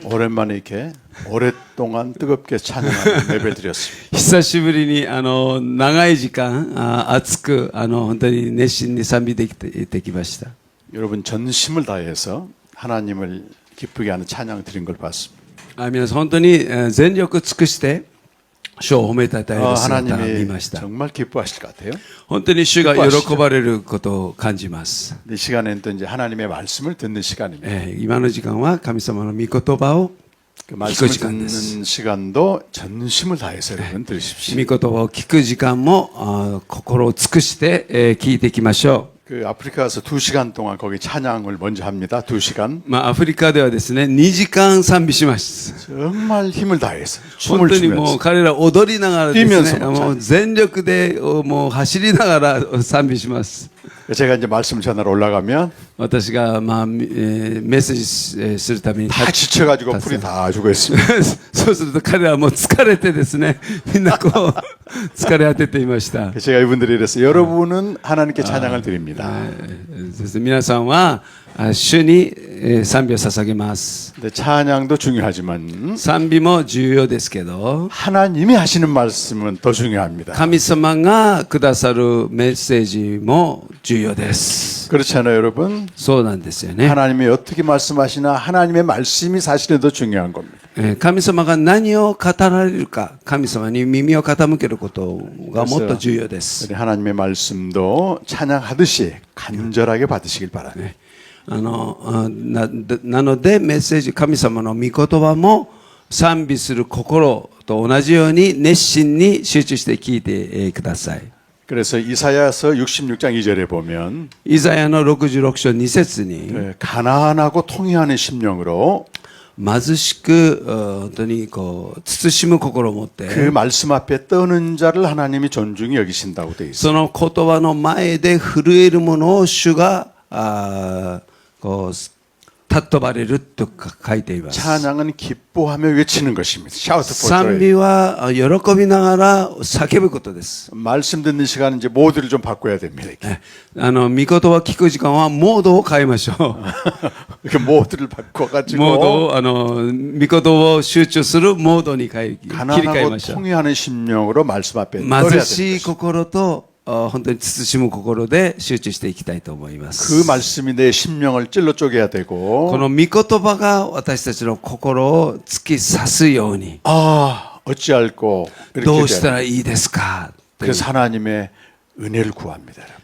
오랜만에 이렇게 오랫동안 뜨겁게 찬양하는 예배를 드렸습니다. 久しぶりに長い時間熱く本当に熱心に賛美できました。 여러분 전심을 다해서 하나님을 기쁘게 하는 찬양 드린 걸 봤습니다. 皆さん本当に全力尽くして主を褒めたたえる姿を見まし 하나님이 た。 정말 기뻐하실 것 같아요. 本当に主が喜ばれることを感じます。 이 시간에는 또 이제 하나님의 말씀을 듣는 시간입니다. 今の時間は神様の御言葉を 그 聞 말씀을 く時間です。 듣는 시간도 전심을 다해서 여러분 들으십시오. 御言葉を聞く時間も心を尽くして聞いていきましょう。 그 아프리카에서 2시간 동안 거기 찬양을 먼저 합니다. 2시간. アフリカではですね、2時間賛美します。 정말 힘을 다해서 本 춤을 当にもう 추면서 彼ら踊りながらですね、 뛰면서 もう全力でもう走りながら賛美します。 제가 이제 말씀 전하러 올라가면 私がメッセージするために 다 지쳐가지고 풀이 다 죽어 있습니다. そうすると彼はもう疲れてですね、みんなこう疲れ果てていました。 제가 이분들이 이래서 여러분은 하나님께 찬양을 드립니다. 皆さんは主に賛美を捧げます。 근데 찬양도 중요하지만 賛美も重要ですけど、 하나님이 하시는 말씀은 더 중요합니다. 神様がくださるメッセージも重要です。 그렇잖아요, 여러분. そうなんですよね。 하나님이 어떻게 말씀하시나 하나님의 말씀이 사실은 더 중요한 겁니다. 神様が何を語られるか、神様に耳を傾けることがもっと重要です。 우리 하나님의 말씀도 찬양하듯이 간절하게 받으시길 바랍니다. なのでメッセージ、神様の御言葉も賛美する心と同じように熱心に集中して聞いてください。 그래서 이사야서 66장 2절에 보면 イザヤの66章2節に 가난하고 통회하는 심령으로 貧しく本当にこう慎む心を持って 그 말씀 앞에 떠는 자를 하나님이 존중히 여기신다고 되어 있습니다. その言葉の前で震えるものを主がこう尊ばれると書いています。 찬양은 기뻐하며 외치는 것입니다. Shout for 賛 joy. 美は喜びながら叫ぶことです。 말씀 듣는 시간은 이제 모드를 좀 바꿔야 됩니다. 이렇게. 御言葉聞く時間はモードを変えましょう。 이렇게 모드를 바꿔가지고 モードを御言葉を集中するモードに切り替え 가난하고 ましょう。 통회하는 심령으로 말씀 앞에 떠나야 貧しい 됩니다. 心と本当に慎む心で集中していきたいと思いま 그 す。 말씀이 내 심령을 찔러 쪼개야 こ 되고 の御言葉が私たちの心を突き刺すように 아 어찌할꼬 どう 이렇게 した 돼야 ら 돼요. いいですか。 그래서 하나님의 은혜를 구합니다. 여러분.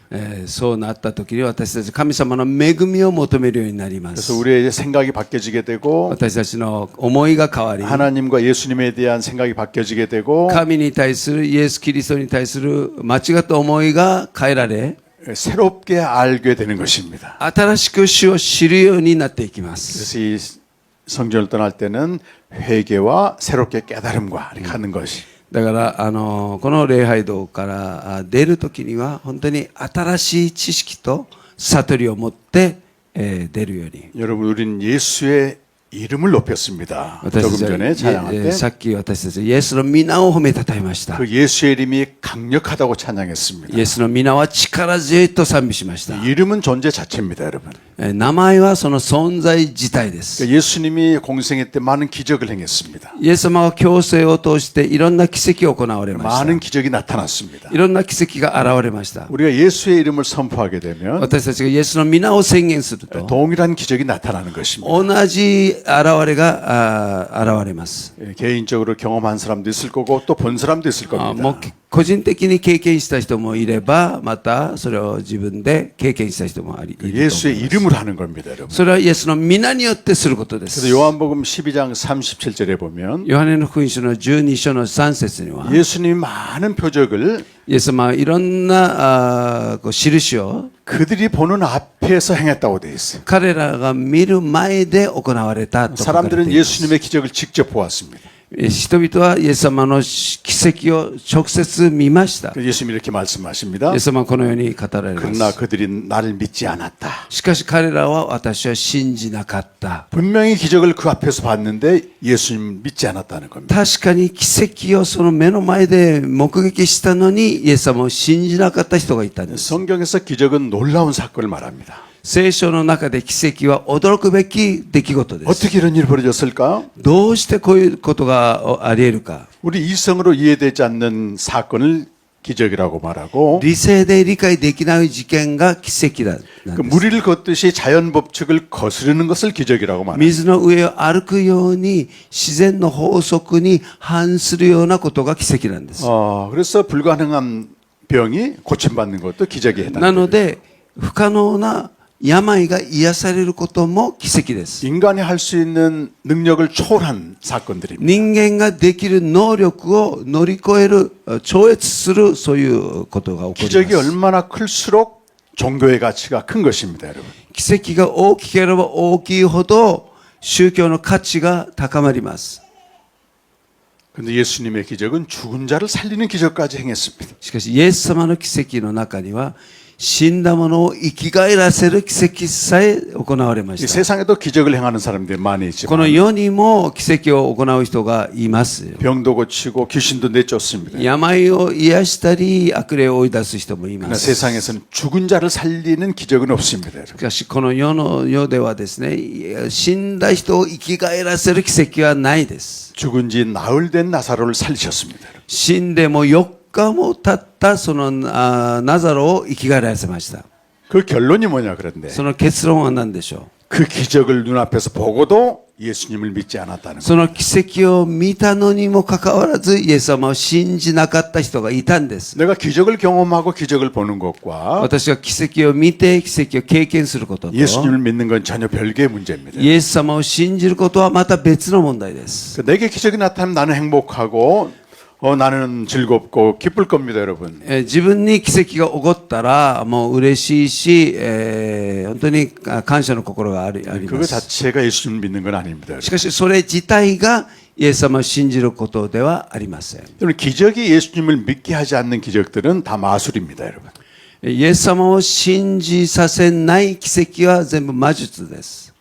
そうなった時に私たち神様の恵みを求めるようになりま 그래서 す。 우리의 생각이 바뀌어지게 되고 私たちの思いが変わり 하나님과 예수님에 대한 생각이 바뀌어지게 되고 神に対するイエス・キリストに対する間違った思いが変えられ 새롭게 알게 되는 것입니다. 新しく主を知るようになっていきます。 그래서 이 성전을 떠날 때는 회개와 새롭게 깨달음과 이렇게 하는 것이 だからこの礼拝堂から出る時には本当に新しい知識と悟りを持って出るように。 여러분 우리는 예수의 이름을 높였습니다. 私 조금 たち 전에 は 찬양할 さっき私たちはイエスの皆を褒めたたえました。 때 그 예수의 이름이 강력하다고 찬양했습니다. イエスの皆は力強いと賛美しました。 이름은 존재 자체입니다, 여러분. 名前はその存在自体です。 그러니까 예수님이 공생애 때 많은 기적을 행했습니다. イエス様は強制を通していろんな奇跡を行われました。 많은 기적이 나타났습니다. いろんな奇跡が現れました。 우리가 예수의 이름을 선포하게 되면 私たちがイエスの皆を宣言すると 동일한 기적이 나타나는 것입니다. 同じ現れが現れます。 개인적으로 경험한 사람도 있을 거고 또 본 사람도 있을 も 겁니다. う個人的に経験した人もいれば、またそれを自分で経験した人もいると思い 예수의 ます。 이름을 하는 겁니다, 여러분. それはイエスの皆によってすることで 그래서 す。 요한복음 12장 37절에 보면 ヨハネの福音書の12章の3節には、 예수님이 많은 표적을 イエス様はいろんな印を 그들이 보는 앞에서 행했다고 되어 있어요. 彼らが見る前で行われたと書かれてい 사람들은 ます。 예수님의 기적을 직접 보았습니다. 人々はイエス様の奇跡を直接見ました。 그래서 예수님이 이렇게 말씀하십니다. イエス様はこのように語られま 그러나 す。 그들이 나를 믿지 않았다. しかし彼らは私は信じなかった。 분명히 기적을 그 앞에서 봤는데 예수님 믿지 않았다는 겁니다. 確かに奇跡をその目の前で目撃したのにイエス様を信じなかった人がいたんです。 성경에서 기적은 놀라운 사건을 말합니다. 聖書の中で奇跡は驚くべき出来事です。 어떻게 이런 일이 벌어졌을까? どうしてこういうことがあり得るか。 우리 이성으로 이해되지 않는 사건을 기적이라고 말하고 理性で理解できない事件が奇跡だ。 그 무리를 걷듯이 자연 법칙을 거스르는 것을 기적이라고 말합니다. 水の上を歩くように自然の法則に反するようなことが奇跡なんです。 그래서 불가능한 병이 고침받는 것도 기적에 な 해당합니다. ので不可能な病が癒されることも奇跡です。 인간이 할 수 있는 능력을 초월한 사건들입니다. 人間ができる能力を乗り越える、超越するそういうことが起こり 기적이 ます。 얼마나 클수록 종교의 가치가 큰 것입니다, 여러분. 奇跡が大きければ大きいほど宗教の価値が高まります。 근데 예수님의 기적은 죽은 자를 살리는 기적까지 행했습니다. しかしイエス様の奇跡の中には死んだ者を生き返らせる奇跡さえ行われま 이 した。 세상에도 기적을 행하는 사람들이 많이 この 있지만 世にも奇跡を行う人がいますよ。 병도 고치고 귀신도 내쫓습니다. 病を癒したり悪霊を追い出す人もいま 그러나 す。 세상에서는 죽은 자를 살리는 기적은 없습니다, 여러분. しかしこの世ではですね、死んだ人を生き返らせる奇跡はないです。 죽은 지 나흘 된 나사로를 살리셨습니다. 여러분. 死んでも4日も経ったそのナザロを生き返らせました。 그 결론이 뭐냐 그런데 その結論は何でしょ 그 기적을 눈앞에서 보고도 예수님을 믿지 않았다는 う。 거예요. その奇跡を見たのにもかかわらずイエス様を信じなかった人がいたんです。 내가 기적을 경험하고 기적을 보는 것과 私が奇跡を見て奇跡を経験することと 예수님을 믿는 건 전혀 별개의 문제입니다. イエス様を信じることはまた別の問題です。 내게 기적이 나타나면 나는 행복하고 나는 즐겁고 기쁠 겁니다, 여러분. 自分に奇跡が起こったらもう嬉しいし、本当に感謝の心があり 그거 ます。 자체가 예수님을 믿는 건 아닙니다. しかしそれ自体がイエス様を信じることではありません。 여러분, 기적이 예수님을 믿게 하지 않는 기적들은 다 마술입니다, 여러분. イエス様を信じさせない奇跡は全部魔術です。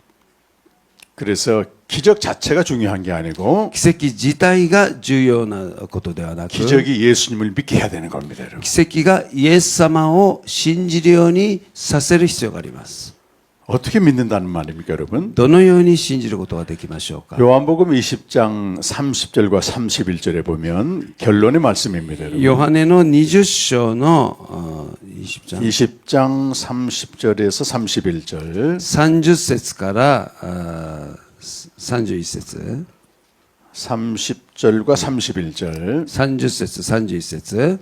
그래서 기적 자체가 중요한 게 아니고 奇跡自体が重要なことではなく、 기적이 예수님을 믿게 해야 되는 겁니다, 여러분. 奇跡がイエス様を信じるようにさせる必要があります。 어떻게 믿는다는 말입니까, 여러분? どのように信じることができましょうか。 요한복음 20장 30절과 31절에 보면 결론의 말씀입니다, 여러분. ヨハネの20章の20章 20장 30절에서 31절 30節から31節 30절과 31절 30節31節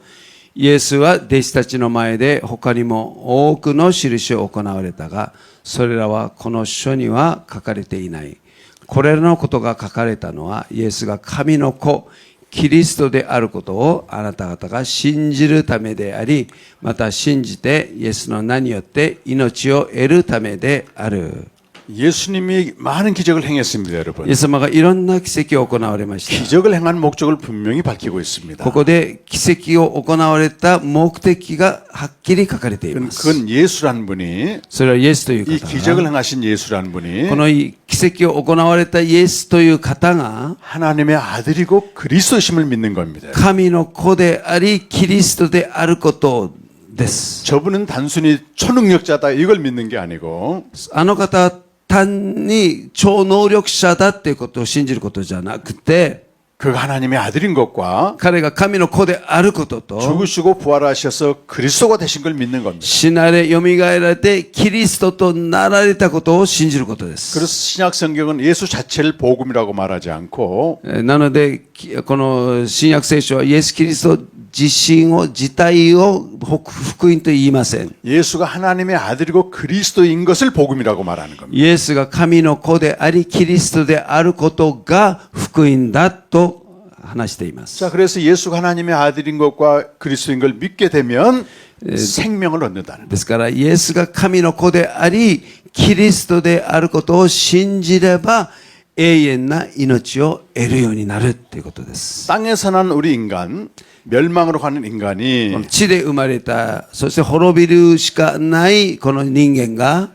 イエスは弟子たちの前で他にも多くの印を行われたが、それらはこの書には書かれていない。これらのことが書かれたのは、イエスが神の子、キリストであることをあなた方が信じるためであり、また信じてイエスの名によって命を得るためである。 예수님이 많은 기적을 행했습니다, 여러분. イエス様がいろんな奇跡を行われました。 기적을 행한 목적을 분명히 밝히고 있습니다. ここで奇跡を行われた目的がはっきり書かれています。 그건 예수란 분이 それはイエスという 이 方 기적을 が、 행하신 예수란 분이 この奇跡を行われたイエスという方が 하나님의 아들이고 그리스도심을 믿는 겁니다. 神の子でありキリストであることです。 저분은 단순히 초능력자다 이걸 믿는 게 아니고 あの方は単に超能力者だっていうことを信じることじゃなくて、 그가 하나님의 아들인 것과 彼が神の子であることと、 죽으시고 부활하셔서 그리스도가 되신 걸 믿는 겁니다. 死なれ、蘇られて、キリストとなられたことを信じることで 그래서 す。 신약 성경은 예수 자체를 복음이라고 말하지 않고 なので、この新約聖書はイエス・キリスト自体を福音と言いません。 예수가 하나님의 아들이고 그리스도인 것을 복음이라고 말하는 겁니다. イエスが神の子であり、キリストであることが福音だと話しています。 자, 그래서 예수가 하나님의 아들인 것과 그리스도인 걸 믿게 되면 생명을 얻는다는 거예요. ですから、イエスが神の子であり、キリストであることを信じれば、永遠な命を得るようになるということです。 땅에서 난 우리 인간, 멸망으로 가는 인간이 地で生まれた、そして滅びるしかないこの人間が、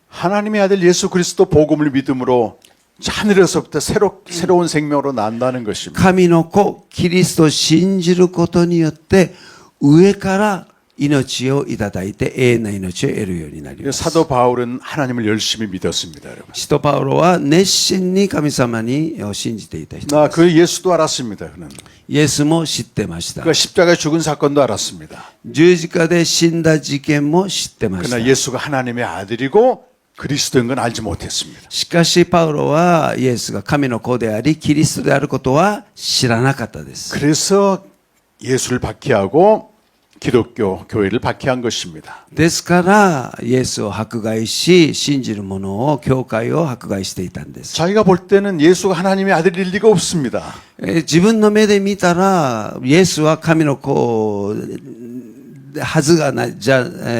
하나님의 아들 예수 그리스도 복음을 믿음으로 하늘에서부터 새로운 생명으로 난다는 것입니다. 神の子、キリストを信じることによって、上から命をいただいて永遠な命を得るようになります。 사도 바울은 하나님을 열심히 믿었습니다, 여러분. 使徒パウロは熱心に神様に信じていた人 나 です。 그 예수도 알았습니다. 그는 イエスも知ってました。 그 십자가에 죽은 사건도 알았습니다. 十字架で死んだ事件も知ってました 그러나 。 예수가 하나님의 아들이고 그리스도인 건 알지 못했습니다. しかしパウロはイエスが神の子でありキリストであることは知らなかったです。 그래서 예수를 박해하고 기독교 교회를 박해한 것입니다. ですからイエスを迫害し信じる者を教会を迫害していたんです。 자기가 볼 때는 예수가 하나님의 아들일 리가 없습니다. 自分の目で見たらイエスは神の子はずがない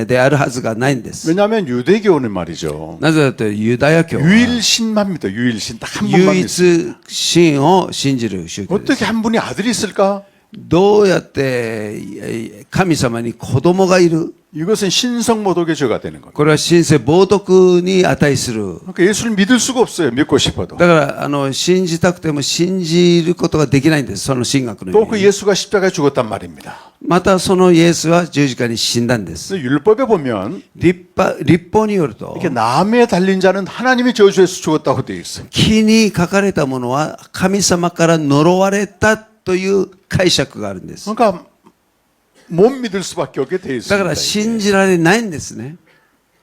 であるはずがないんです。 왜냐하면 유대교는 말이죠. なぜだとユダヤ教は 유일신만 믿어. 유일신 딱 한 분만 唯 믿습니다. 一神を信じる宗教です。 어떻게 한 분이 아들이 있을까? どうやって神様に子供がいる 이것은 신성모독의 죄가 되는 겁니다. これは神聖冒涜に値する。 그러니까 예수를 믿을 수가 없어요. 믿고 싶어도. だから信じたくても信じることができないんです。その神学の意 또 그 味。 예수가 십자가에 죽었단 말입니다. またそのイエスは十字架に死んだんです。 그래서 율법에 보면 立法によると 이렇게 나무에 달린 자는 하나님의 저주에서 죽었다고 되어 있어요. 木に書かれたものは神様から呪われたという解釈があるんです。 그러니까 못 믿을 수밖에 없게 되어 だから 있습니다. 信じられないんですね。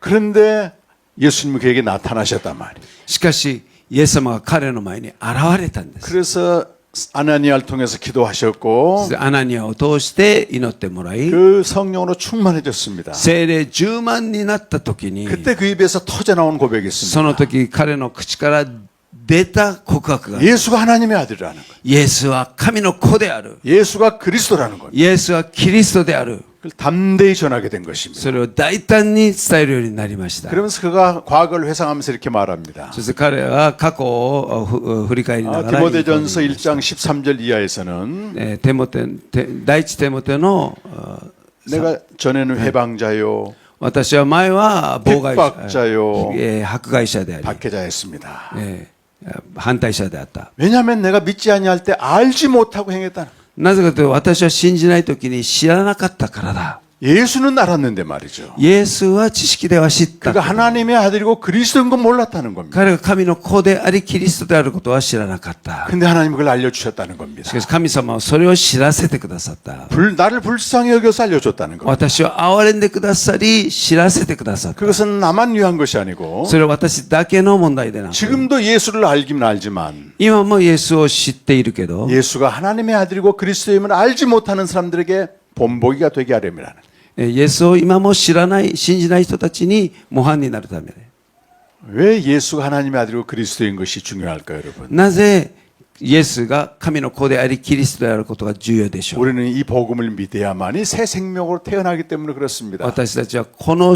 그런데 예수님은 그에게 나타나셨단 말이에요. しかしイエス様が彼の前に現れたんです。 그래서 아나니아를 통해서 기도하셨고 アナニアを通して祈ってもらい 그 성령으로 충만해졌습니다. 聖霊10万になった時に 그때 그 입에서 터져 나온 고백이 있습니다. その時彼の口から出た告白が 예수가 하나님의 아들이라는 거예요. イエスは神の子である。 예수가 그리스도라는 거예요. イエスはキリストである。 그걸 담대히 전하게 된 것입니다. それを大胆に伝えるようになりました。 그러면서 그가 과거를 회상하면서 이렇게 말합니다. そして彼は過去を振り返りながら 디모데전서 1장 13절 이하에서는 第一テモテの 내가 전에는 회방자요 私は前は妨害 핍박자요 者、迫害者であり、 박해자였습니다. 反対者であった。 왜냐하면 내가 믿지 아니할 때 알지 못하고 행했다. なぜかというと私は信じない時に知らなかったからだ。 예수는 알았는데 말이죠. イエスは知識では知った。 그가 하나님의 아들이고 그리스도인 건 몰랐다는 겁니다. 彼が神の子でありキリストであることは知らなかった。 근데 하나님은 그걸 알려주셨다는 겁니다. しかし神様はそれを知らせてくださった。 나를 불쌍히 여겨서 알려줬다는 겁니다. 私を憐れんでくださり知らせてくださった。 그것은 나만 위한 것이 아니고 それは私だけの問題でなく、 지금도 예수를 알긴 알지만 今もイエスを知っているけど、 예수가 하나님의 아들이고 그리스도임을 알지 못하는 사람들에게 본보기가 되게 하려면 イエスを今も知らない、信じない人たちに模範になるためで。 왜 예수가 하나님의 아들이고 그리스도인 것이 중요할까요, 여러분? なぜイエスが神の子でありキリストであることが重要でしょう。 우리는 이 복음을 믿어야만이 새 생명으로 태어나기 때문에 그렇습니다. 私たちはこの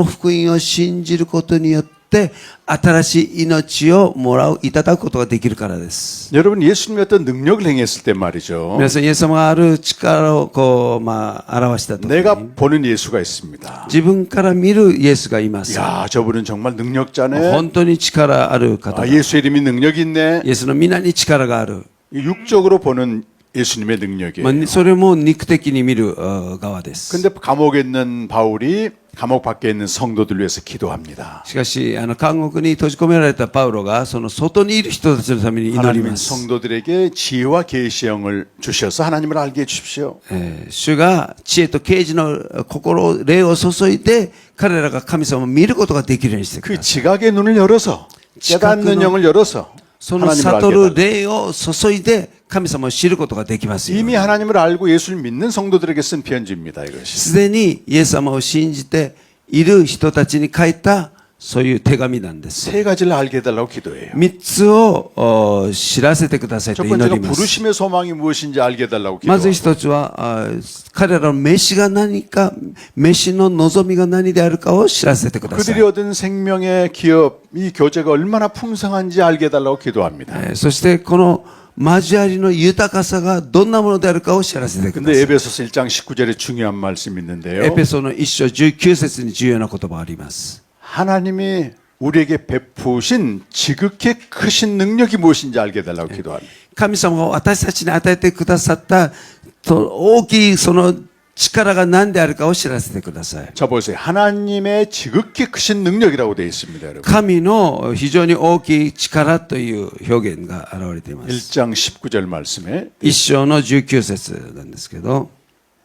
福音を信じることによって新しい命をいただくことができるからです。 여러분 예수님이 어떤 능력을 행했을 때 말이죠. 皆さんイエス様がある力を表したとき 내가 に 보는 예수가 있습니다. 自分から見るイエスがいます。 야, 저분은 정말 능력자네. 本当に力ある方だ。 아, 예수 이름이 능력이 있네. イエスの皆に力がある。 육적으로 보는 예수님의 능력이에요. それも肉的に見る側です。 근데 감옥에 있는 바울이 감옥 밖에 있는 성도들 위해서 기도합니다. しかし監獄に閉じ込められたパウロがその外にいる人たちのために祈り 하나님은 ます。 성도들에게 지혜와 계시의 영을 주셔서 하나님을 알게 해주십시오. 主が知恵と啓示の心、霊を注いで彼らが神様を見ることができるようにしてく 그 ださい。 지각의 눈을 열어서 깨닫는 영을 열어서 その 하나님을 悟 알게 る 해달라. 霊を注いで神様を知ることができますように。 이미 하나님을 알고 예수를 믿는 성도들에게 쓴 편지입니다. 이것이. すでにイエス様を信じている人たちに書いたそういう手紙なんです。 세 가지를 알게 해달라고 기도해요. 3つを知らせてください 첫 と祈 번째가 ります。 부르심의 소망이 무엇인지 알게 해달라고 まず 기도해요. 一つは彼らの飯が何か、飯の望みが何であるかを知らせてくださ 그들이 い。 얻은 생명의 기업, 이 교제가 얼마나 풍성한지 알게 해달라고 기도합니다. そしてこの交わりの豊かさがどんなものであるかを知らせてくだ 근데 さい。 에베소서 1장 19절에 중요한 말씀이 エ 있는데요. ペソの1章19節に重要な言葉があります。 하나님이 우리에게 베푸신 지극히 크신 능력이 무엇인지 알게 해달라고 기도합니다. 神様が私たちに与えてくださった大きいその力が何であるかを知らせてください。 자 보세요. 하나님의 지극히 크신 능력이라고 되어 있습니다, 여러분. 神の非常に大きい力という表現が現れています。 1장 19절 말씀에 一章の19節なんですけど、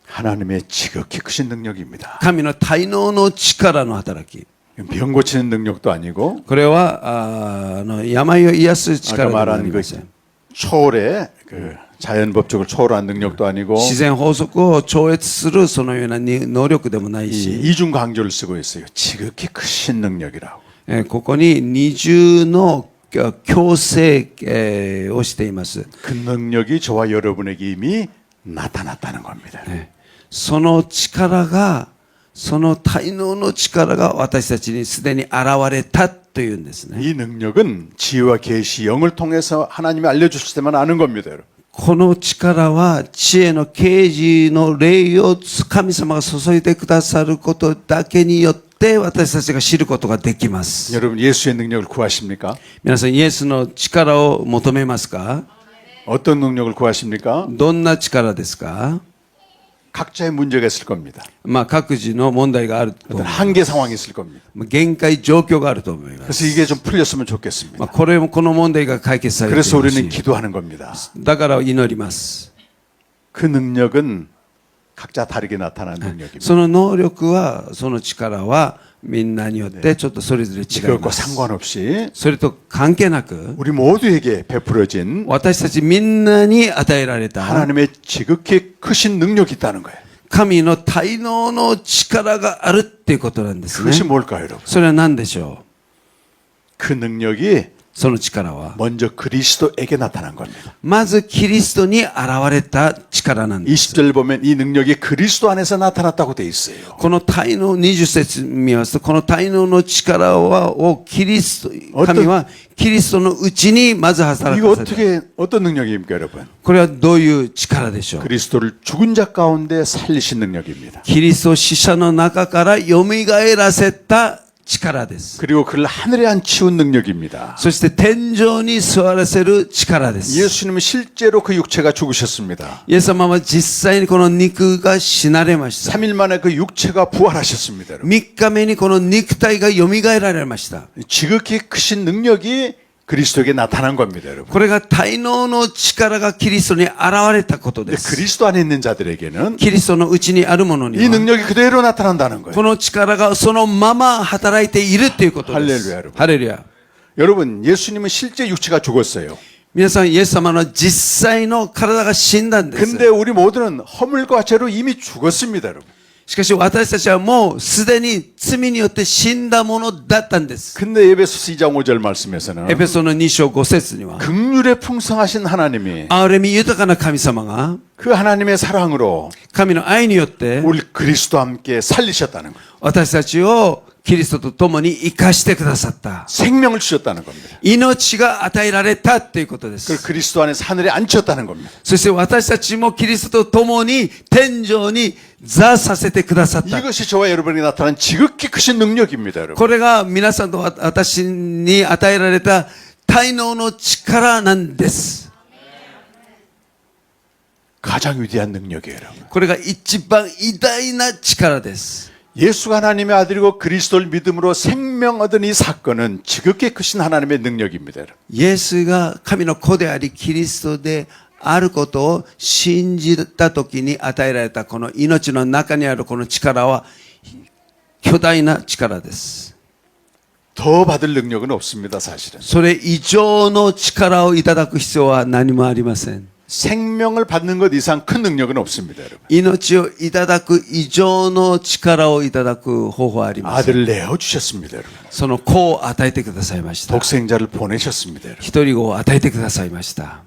하나님의 지극히 크신 능력입니다. 神の大能の力の働き。 병 고치는 능력도 아니고 これは病を癒す 아까 力でもあり 말한 ま 그 せん。 초월의 그 자연 법칙을 초월한 능력도 아니고 自然法則を超越するそのような能力でもない 이 し、 이중 강조를 쓰고 있어요. 지극히 크신 능력이라고. ここに二重の強制をしています。 그 능력이 저와 여러분에게 이미 나타났다는 겁니다. その力が、その大能の力が私たちにすでに現れたというんですね。 이 능력은 지혜와 계시 영을 통해서 하나님이 알려주실 때만 아는 겁니다, 여러분. この力は知恵の啓示の霊を神様が注いでくださることだけによって私たちが知ることができます。 여러분 예수의 능력을 구하십니까? 皆さんイエスの力を求めますか？ 어떤 능력을 구하십니까? どんな力ですか？ 각자의 문제가 있을 겁니다. 各自の問題があると思 어떤 います。 한계 상황이 있을 겁니다. 限界状況があると思います。 그래서 이게 좀 풀렸으면 좋겠습니다. この問題が解決されて 그래서 ほし 우리는 い。 기도하는 겁니다. だから祈ります。 그 능력은 각자 다르게 나타나는 능력입니다. その能力は、その力はみんなによってちょっとそれぞれ違い 그것과 ます。 상관없이 それと関係なく、 우리 모두에게 베풀어진 私たちみんなに与えられた 하나님의 지극히 크신 능력이 있다는 거예요. 神の大能の力があるっていうことなんですね。 그것이 뭘까요, 여러분? それは何でしょ 그 능력이 う？その力は。 먼저 그리스도에게 나타난 겁니다. まずキリストに現れた力なんです。 20절 보면 이 능력이 그리스도 안에서 나타났다고 돼 있어요. この大能、20節見ますと、この大能の力を神はキリストのうちにまず働 이거 かせた。 어떤 능력입니까, 여러분? これはどういう力でしょう？ 그리스도를 죽은 자 가운데 살리신 능력입니다. キリストを死者の中から蘇らせた力です。 그리고 그를 하늘에 앉히운 능력입니다. そして天井に座らせる力です。 예수님은 실제로 그 육체가 죽으셨습니다. イエス様は実際にこの肉が死なれました。 3일 만에 그 육체가 부활하셨습니다. 여러분. 3日目にこの肉体が蘇られました。 지극히 크신 능력이 그리스도에게 나타난 겁니다, 여러분. これが大能の力がキリストに現れたことで 근데 す。 그리스도 안에 있는 자들에게는 キリストのうちにあるものに 이 は、 능력이 그대로 나타난다는 거예요. この力がそのまま働いているということです。 할렐루야, 여러분. ハレルヤ。 여러분, 예수님은 실제 육체가 죽었어요. 皆さん、イエス様の実際の体が死んだんです。 근데 우리 모두는 허물과 죄로 이미 죽었습니다, 여러분. しかし私たちはもうすでに罪によって死んだものだったんです。 근데 에베소서 2장 5절 말씀에서는 エペソの2章5節には、 긍휼에 풍성하신 하나님이 憐れみ豊かな神様が 그 하나님의 사랑으로 神の愛によって 우리 그리스도와 함께 살리셨다는 거예요. 私たちをキリストと共に生かしてくださった。 생명을 주셨다는 겁니다. 命が与えられたということで 그걸 す。 그리스도 안에서 하늘에 앉혔다는 겁니다. そして私たちもキリストと共に天井に座させてくださった。 이것이 저와 여러분에게 나타난 지극히 크신 능력입니다, 여러분. これが皆さんと私に与えられた大能の力なんです。 가장 위대한 능력이에요, 여러분. これが一番偉大な力です。 예수가 하나님의 아들이고 그리스도를 믿음으로 생명 얻은 이 사건은 지극히 크신 하나님의 능력입니다, 여러분. イエスが神の子でありキリストであることを信じた時に与えられたこの命の中にあるこの力は巨大な力です。 더 받을 능력은 없습니다, 사실은. それ以上の力をいただく必要は何もありません。 생명을 받는 것 이상 큰 능력은 없습니다, 여러분. 命をいただく以上の力をいただく方法はありません。 아들을 내어 주셨습니다, 여러분. その子を与えてくださいました。 독생자를 보내셨습니다, 여러분. 一人子を与えてくださいました。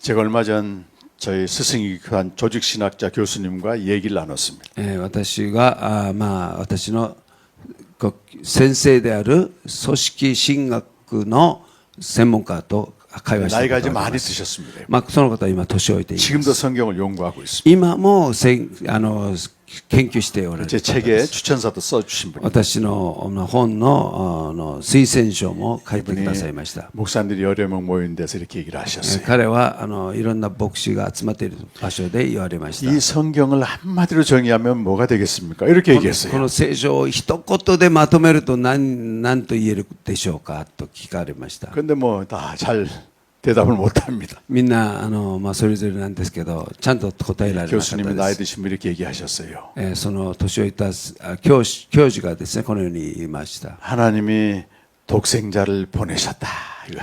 제가 얼마 전 저희 스승이 한 조직신학자 교수님과 얘기를 나눴습니다. 私が私の先生である組織神学の専門家と会話したこと 나이가 が 이제 ありま 많이 す。 드셨습니다. その方は今年老いていま 지금도 す。 성경을 연구하고 있습니다. 今も研究しておられ 제 る方 책에 です。 추천사도 써주신 분입니다. 私の本の推薦書も書いてくださいました。 목사님들이 여러 명 모인 데서 이렇게 얘기를 하셨어요. 彼はいろんな牧師が集まっている場所で言われました。 이 성경을 한마디로 정의하면 뭐가 되겠습니까? 이렇게 こ 얘기했어요. の聖書を一言でまとめると何と言えるでしょうかと聞かれました。 근데 뭐 다 잘 대답을 못합니다. みんなそれぞれなんですけどちゃんと答えられなかった 교수님이 나이 です。 드신 분 이렇게 얘기하셨어요. その年をいった教授がですねこのように言いました。 하나님이 독생자를 보내셨다. 이거.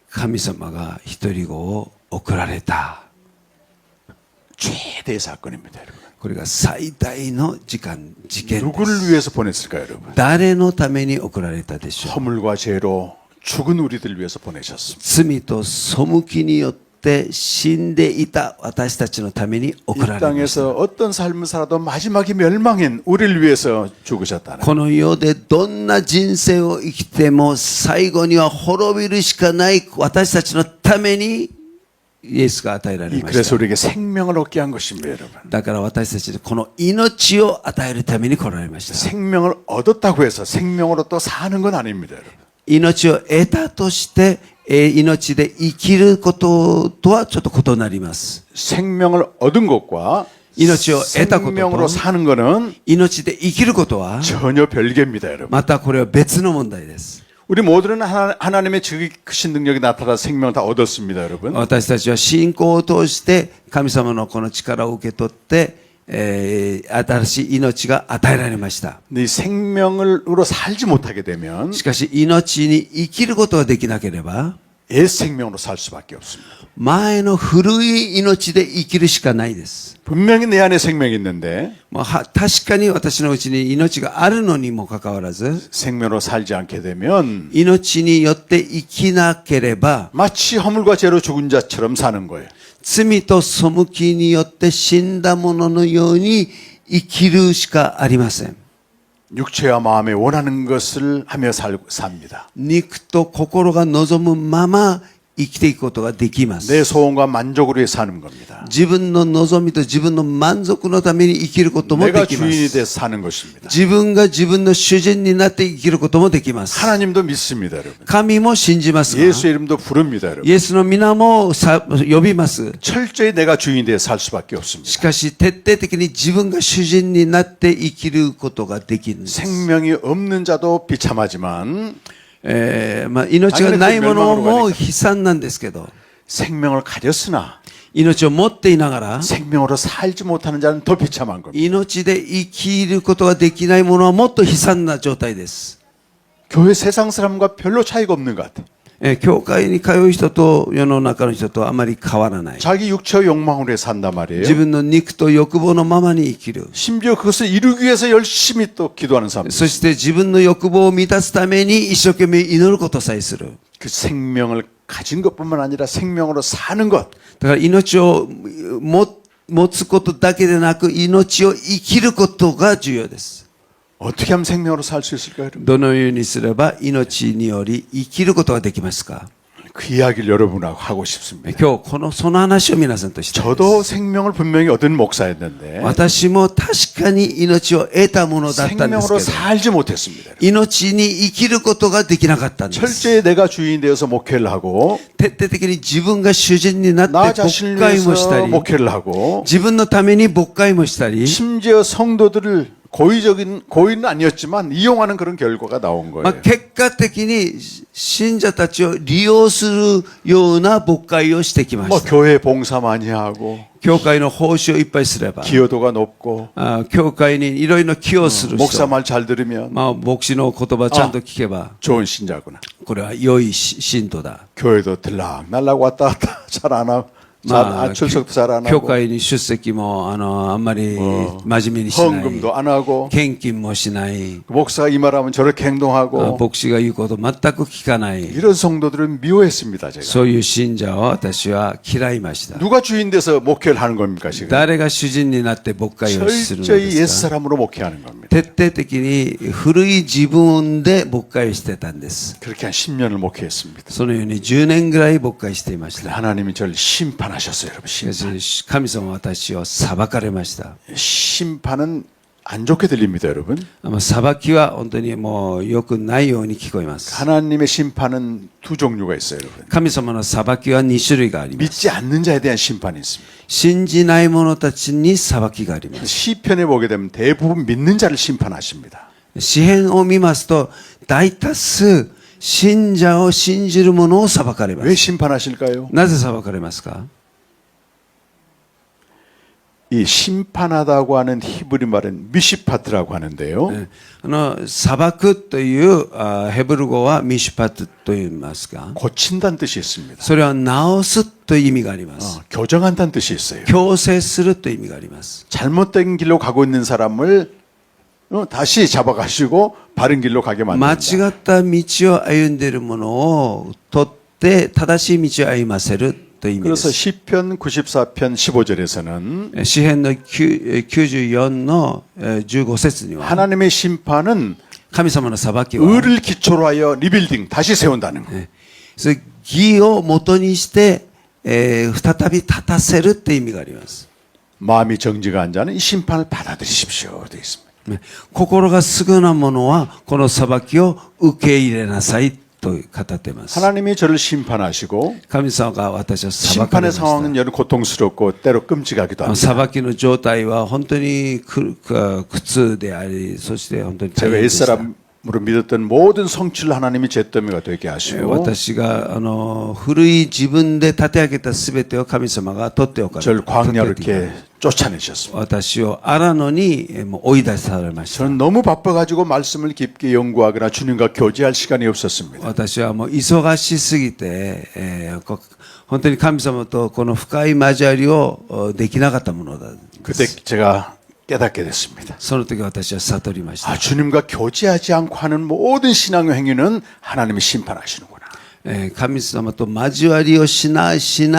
神様が一人子を送られた。 최대의 사건입니다, 여러분. これが最大の事件です。 누구를 위해서 보냈을까요, 여러분? 誰のために送られたでしょう。 허물과 죄로 죽은 우리들 위해서 보내셨습니다. 罪と背きによって死んでいた私たちのために 이 送られました。 땅에서 어떤 삶을 살아도 마지막에 멸망인 우리를 위해서 죽으셨다는 この世でどんな人生を生きても最後には滅びるしかない私たちのためにイエスが与えられ 이 まし 그래서 た。 우리에게 생명을 얻게 한 것입니다, 여러분. だから私たちにこの命を与えるために来られました。 생명을 얻었다고 해서 생명으로 또 사는 건 아닙니다, 여러분. 命を得たとして命で生きることとはちょっと異なります。 생명을 얻은 것과 命を得たこと 생명으로 と 사는 거는 命で生きることは 전혀 별개입니다, 여러분. またこれは別の問題です。 우리 모두는 하나님의 지극히 크신 능력이 나타나 생명을 다 얻었습니다, 여러분. 私たちは信仰を通して神様のこの力を受け取って新しい命が与えられました。 근데 이 생명으로 살지 못하게 되면 しかし命に生きることができなければ 옛 생명으로 살 수밖에 없습니다. 前の古い命で生きるしかないです。 분명히 내 안에 생명이 있는데 確かに私のうちに命があるのにもかかわらず 생명으로 살지 않게 되면 命によって生きなければ 마치 허물과 죄로 죽은 자처럼 사는 거예요. 罪と背きによって死んだもののように生きるしかありません。 육체와 마음에 원하는 것을 하며 삽니다. 肉と心が望むまま生きていくことができま 내 す。 소원과 만족을 위해 사는 겁니다. 自分の望みと自分の満足のために生きることも 내가 できま 주인이 す。 돼서 사는 것입니다. 自分が自分の主人になって生きることもできます。 하나님도 믿습니다, 여러분. 神も信じますが、 예수의 이름도 부릅니다, 여러분. イエスの皆も呼びます。 철저히 내가 주인이 돼서 살 수밖에 없습니다. しかし徹底的に自分が主人になって生きることができるんです。 생명이 없는 자도 비참하지만 命がないものも悲惨なんですけど、 생명을 가졌으나 命を持っていながら 생명으로 살지 못하는 자는 더 비참한 겁니다. 命で生きることができないものはもっと悲惨な状態です。 교회 세상 사람과 별로 차이가 없는 것 같아요. 教会に通う人と世の中の人とあまり変わらない。 자기 육체의 욕망으로 산단 말이에요. 自分の肉と欲望のままに生きる。 심지어 그것을 이루기 위해서 열심히 또 기도하는 사람. そして自分の欲望を満たすために一生懸命祈ることさえする。 그 생명을 가진 것뿐만 아니라 생명으로 사는 것. だから命を持つことだけでなく命を生きることが重要です。 어떻게 하면 생명으로 살 수 있을까요, 여러분? どのようにすれば命により生きることができますか？ 그 이야기를 여러분하고 하고 싶습니다. 今日その話を皆さんとしたいです。 저도 생명을 분명히 얻은 목사였는데 私も確かに命を得たものだったんです 생명으로 けど、 살지 못했습니다. 命に生きることができなかったんです。 철저히 내가 주인이 되어서 목회를 하고 徹底的に自分が主人になって 나 牧 자신을 会もした 위해서 り、 목회를 하고 自分のために牧会もしたり、 심지어 성도들을 고의는 아니었지만 이용하는 그런 결과가 나온 거예요. 結果的に信者たちを利用するような牧会をしてきま 뭐 した。 교회 봉사 많이 하고 教会の報酬をいっぱいすれば、 기여도가 높고 教会にいろいろ寄与する 목사 人、 말 잘 들으면 牧師の言葉をちゃんと聞けば、 좋은 신자구나. これは良い信徒だ。 교회도 들락날락 왔다 갔다 잘 안 하고 출석도 잘 안 教 하고 会に出席もあんまり真面目にしない。 헌금도 안 하고 献金もしない。 목사가 이 말하면 저렇게 행동하고 牧師が言うこと全く聞かない。 이런 성도들은 미워했습니다. 제가 そういう信者を私は嫌いました。 누가 주인 돼서 목회를 하는 겁니까 지금? 誰が主人になって牧会をするの 철저히 ですか？ 옛사람으로 목회하는 겁니다. 徹底的に古い自分で牧会をしてたんです。 그렇게 한 10년을 목회했습니다. そのように10年ぐらい牧会していました。 하나님이 저를 심판하셨어요, 여러분. しかし神様は私を裁かれました。 심판은 안 좋게 들립니다, 여러분. 裁きは本当にもう良くないように聞こえます。 하나님의 심판은 두 종류가 있어요, 여러분. 神様の裁きは2種類があります。 믿지 않는 자에 대한 심판이 있습니다. 信じない者たちに裁きがあります。 시편에 보게 되면 대부분 믿는 자를 심판하십니다. 詩篇を見ますと大多数信者を信じる者を裁かれま 왜 す。 심판하실까요? なぜ裁かれますか？ 이 심판하다고 하는 히브리 말은 미시파트라고 하는데요. 裁くというヘブル語はミシュパトと言いますが、 고친다는 뜻이 있습니다. それは直すという意味があります。 교정한다는 뜻이 있어요. 強制するという意味があります。 잘못된 길로 가고 있는 사람을 다시 잡아가시고 바른 길로 가게 間 만든다. 違った道を歩んでいるものを取って正しい道を歩ませるという意味で 그래서 す。 시편 94편 15절에서는 詩編の94の15節には 하나님의 심판은 神様の裁きは 의를 기초로 하여 리빌딩 다시 세운다는 거. それ義を元にして再び立たせるって意味があります。 마음이 정지가 한 자는 이 심판을 받아들이십시오. 되어 있습니다. 心がすぐなものはこの裁きを受け入れなさいと語っています。 하나님이 저를 심판하시고 神様が私を裁かれ 심판의 ました。 상황은 여러 고통스럽고 때로 끔찍하기도 합니다. 裁きの状態は本当に苦痛であり、そして本当に大 제가 変でした。 옛사람으로 믿었던 모든 성취를 하나님이 잿더미가 되게 하시고 私が古い自分で立て上げたすべてを神様が取っておかれ 저를 광야로 取っておいて 이렇게 쫓아내셨습니다. 私を荒野にもう追い出されました。 저는 너무 바빠가지고 말씀을 깊게 연구하거나 주님과 교제할 시간이 없었습니다. 私はもう忙しすぎて、本当に神様とこの深い交わりをできなかったものだ。 그때 제가 깨닫게 됐습니다. その時私は悟りました。 주님과 교제하지 않고 하는 모든 신앙의 행위는 하나님이 심판하시는구나. 神様と交わりをしな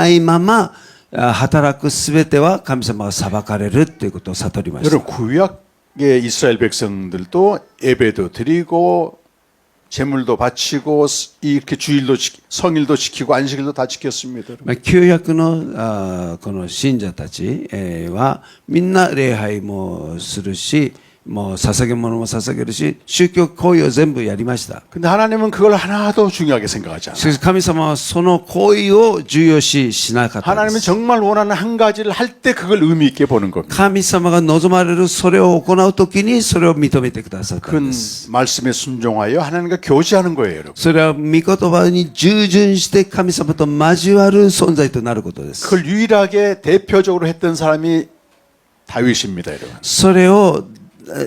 いまま働くすべては神様が裁かれるということを悟りました。 여러분 구약의 이스라엘 백성들도 예배도 드리고 제물도 바치고 이렇게 주일도 성일도 지키고 안식일도 다 지켰습니다. 旧約のこの信者たちはみんな礼拝もするし、もう捧げ物も捧げるし、宗教行為を全部やりました。 근데 하나님은 그걸 하나도 중요하게 생각하지 し 않아요. かし神様はその行為を重要視しなかったんで 하나님은 す。 정말 원하는 한 가지를 할 때 그걸 의미 있게 보는 겁니다. 神様が望まれるそれを行うときにそれを認めてくださったん 그 です。 말씀에 순종하여 하나님과 교제하는 거예요, 여러분. それは御言葉に従順して神様と交わる存在となることです。 그걸 유일하게 대표적으로 했던 사람이 다윗입니다, 여러분. それを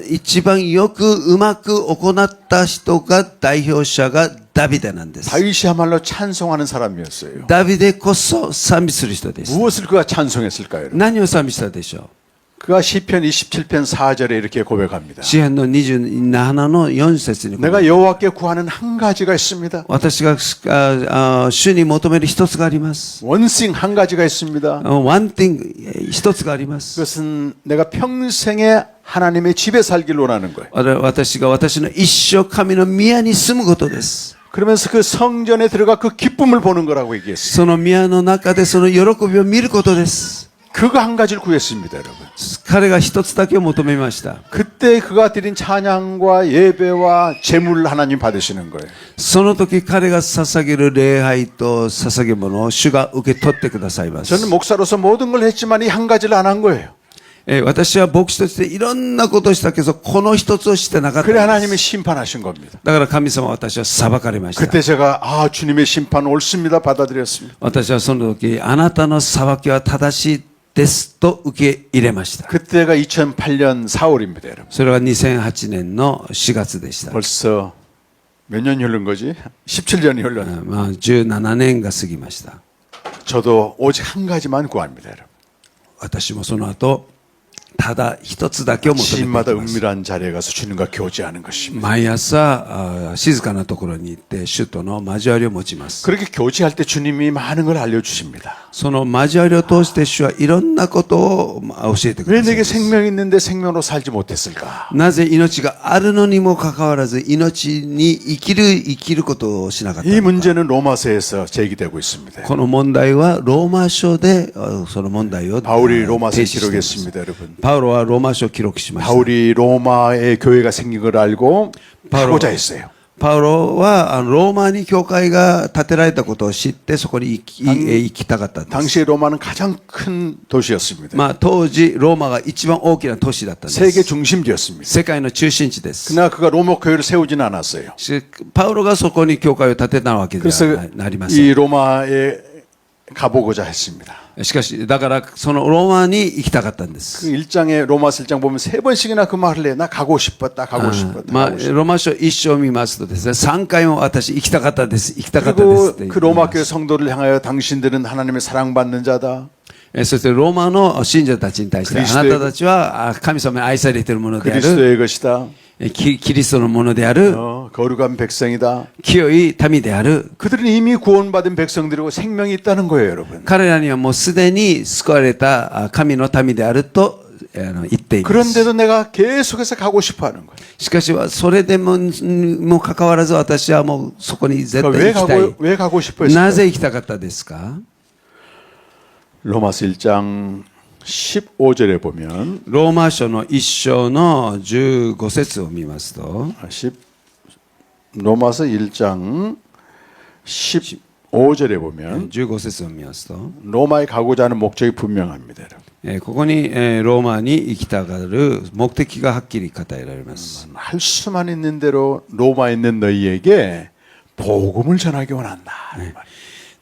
一番よくうまく行った人が代表者がダビデなんです。 다윗이야말로 찬송하는 사람이었어요. ダビデこそ賛美する人です。 무엇을 그가 찬송했을까요, 여러분? 何を賛美したでしょう。 그가 시편 27편 4절에 이렇게 고백합니다. 詩編の27の4節に 내가 여호와께 구하는 한 가지가 있습니다. 私が主に求める一つがあります。 원싱 한 가지가 있습니다. one thing 一つがあります。 그것은 내가 평생에 하나님의 집에 살기를 원하는 거예요. 私が私の一生神の宮に住むことです。 그러면서 그 성전에 들어가 그 기쁨을 보는 거라고 얘기했어요. その宮の中でその喜びを見ることです。 그거 한 가지를 구했습니다, 여러분. 彼が一つだけを求めました。 그때 그가 드린 찬양과 예배와 제물을 하나님 받으시는 거예요. その時彼が捧げる礼拝と捧げ物を主が受け取ってくださいます。 저는 목사로서 모든 걸 했지만 이 한 가지를 안 한 거예요. 私は牧師としていろんなことをしたけど、この一つをしてなかったん 그래 です。 하나님이 심판하신 겁니다. だから神様は私は裁かれました。 그때 제가 주님의 심판 옳습니다 받아들였습니다. 私はその時、あなたの裁きは正しいですと受け入れました。 그때가 2008년 4월입니다, 여러분. それは2008年の4月でした。 벌써 몇 년이 흐른 거지? 17년이 흘렀네. 17年が過ぎました。 저도 오직 한 가지만 구합니다, 여러분. 私もその後、ただ一つだけを求めてい 아침마다 ます。 은밀한 자리에 가서 주님과 교제하는 것입니다. 毎朝静かなところに行って主との交わりを持ちます。 그렇게 교제할 때 주님이 많은 걸 알려주십니다. その交わりを通して主はいろんなことを教えてく 왜 ださい 내게 。 생명이 있는데 생명으로 살지 못했을까? なぜ命があるのにもかかわらず命に生きることをしなかった 이 のか。 문제는 로마서에서 제기되고 있습니다. この問題はローマ書でその問題を 바울이 로마서에 提示しています 기록했습니다, 여러분. パウロはローマ書を記録しました。 바울이 로마에 교회가 생긴 걸 알고 바로- 가고자 했어요. パウロはローマに教会が建てられたことを知ってそこに行きたかったんです。 당시에 로마는 가장 큰 도시였습니다. まあ当時ローマが一番大きな都市だったんで 세계 す。 중심지였습니다. 世界の中心地です。 그러나 그가 로마 교회를 세우지는 않았어요. パウロがそこに教会を建てたわけで 그래서 はなりません。 이 로마에 가보고자 했습니다. しかしだからそのローマに行きたかったんです。 그 1장에 로마서 1장 보면 3번씩이나 그 말을 해. 나 가고 싶었다, 가고 싶었다. まあ 가고 싶었다. ローマ書一章を見ますとですね、3回も私行きたかったです、行きたかったです 그리고 って言い 그 ま 로마 す。 교회 성도를 향하여 당신들은 하나님의 사랑받는 자다. そしてローマの信者たちに対して、あクリストなたたちは神様に愛されているものである、 그리스도의 것이다. キリストのものである、 거룩한 백성이다. 清い民である。 그들은 이미 구원받은 백성들이고 생명이 있다는 거예요, 여러분. 彼らにはもうすでに救われた神の民であると言っています。 그런데도 내가 계속해서 가고 싶어 하는 거예요. しかしそれでもかかわらず私はもうそこに絶対 그러니까 行きたい。 왜 가고 싶어 な 했을까요? ぜ行きたかったですか？ 로마서 1장 15절에 보면 ローマ書の一章の15節を見ますと、 로마서 1장 15절에 보면 15節を見ますと、 로마에 가고자 하는 목적이 분명합니다. 여러분. ここにローマに行きたがる目的がはっきり語られます。 할 수만 있는 대로 로마에 있는 너희에게 복음을 전하기 원한다. 이 말이에요.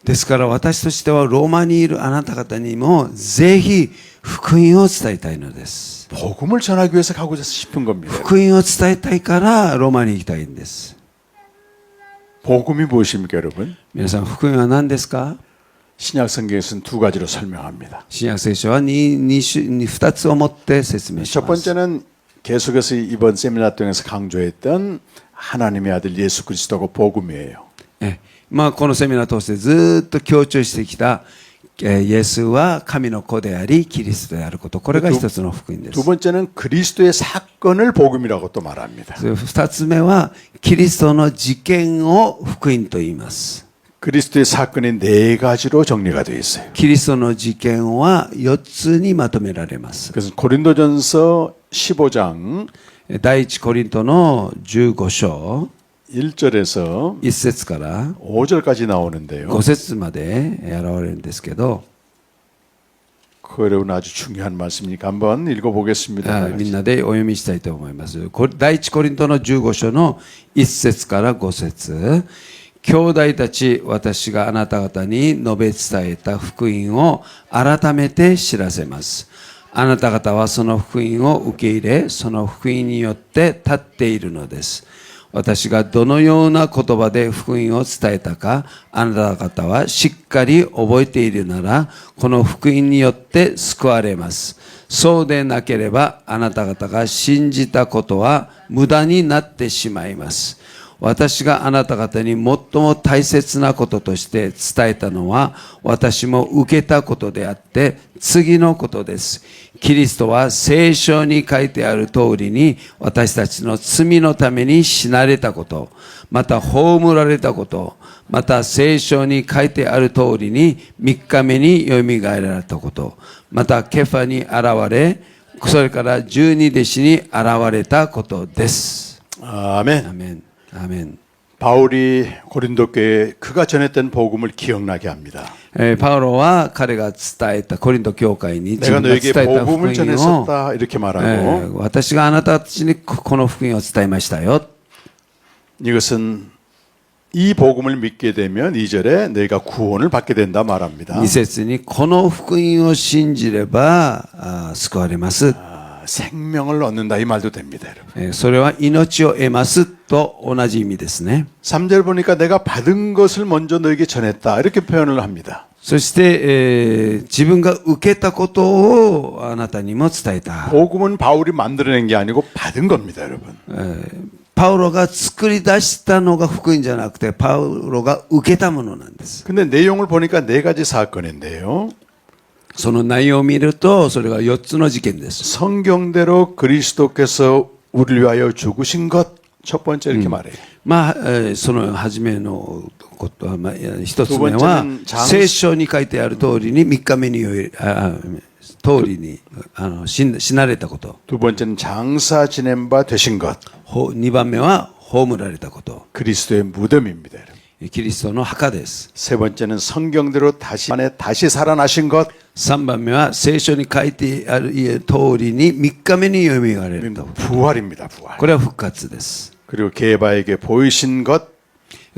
ですから私としてはローマにいるあなた方にもぜひ福音を伝えたいのです。 복음을 전하기 위해서 가고자 싶은 겁니다. 福音を伝えたいからローマに行きたいんです。 복음이 무엇입니까, 여러분? 皆さん、福音は何ですか？ 신약 성경에서는 두 가지로 설명합니다. 新約聖書は2つをもって説明し 첫 ます。 번째는 계속해서 이번 세미나 통해서 강조했던 하나님의 아들 예수 그리스도가 복음이에요. まあこのセミナーを通してずっと強調してきたイエスは神の子でありキリストであること、これが一つの福音で 두 す。 번째는 그리스도의 사건을 복음이라고 또 말합니다. 二つ目はキリストの事件を福音と言います。 그리스도의 사건이 네 가지로 정리가 되어 있어요. キリストの事件は4つにまとめられます。 그래서 고린도전서 15장 第一コリントの15章 1절에서 1節から 5절까지 나오는데요. 5節まで現れるんですけど、 그 어려운 아주 중요한 말씀이니까 한번 읽어보겠습니다. みんなでお読みしたいと思います。第一コリントの15章の1節から5節。兄弟たち、私があなた方に述べ伝えた福音を改めて知らせます。あなた方はその福音を受け入れ、その福音によって立っているのです。私がどのような言葉で福音を伝えたか、あなた方はしっかり覚えているなら、この福音によって救われます。そうでなければ、あなた方が信じたことは無駄になってしまいます。私があなた方に最も大切なこととして伝えたのは、私も受けたことであって、次のことです。キリストは聖書に書いてある通りに、私たちの罪のために死なれたこと、また葬られたこと、また聖書に書いてある通りに、3日目によみがえられたこと、またケファに現れ、それから12弟子に現れたことです。 아멘. アメン。アメン。 바울이 고린도 교회에 그가 전했던 복음을 기억나게 합니다. パウロは彼が伝えたコリント教会に自 내가 分が伝 너에게 えた福 복음을 音を 전했었다 이렇게 말하고 私があなたたちにこの福音を伝えましたよ。 이것은 이 복음을 믿게 되면 2절에 너희가 구원을 받게 된다 말합니다. 2節にこの福音を信じれば救われます。 생명을 얻는다 이 말도 됩니다, 여러분. それは命を得ますと同じ意味ですね。 3절 보니까 내가 받은 것을 먼저 너에게 전했다 이렇게 표현을 합니다. そして、自分が受けたことをあなたにも伝えた。 복음은 바울이 만들어낸 게 아니고 받은 겁니다, 여러분. パウロが作り出したのが福音じゃなくてパウロが受けたものなんです。 근데 내용을 보니까 네 가지 사건인데요. その内容を見るとそれが4つの事件です。 성경대로 그리스도께서 우리를 위하여 죽으신 것 첫 번째 이렇게 말해요. まあ、その初めのことは、まあ、一つ目は 두 번째는 장- 聖書に書いてある通りに3日目に通りに死なれたこと。 두 번째는 장사 지낸 바 되신 것. 2番目は葬られたこと。 그리스도의 무덤입니다. 여러분. キリストの墓です。 세 번째는 성경대로 다시 살아나신 것. 3番目は聖書に書いてある通りに3日目によみがえられたこと。 부활입니다. 부활. これは復活です。 그리고 게바에게 보이신 것.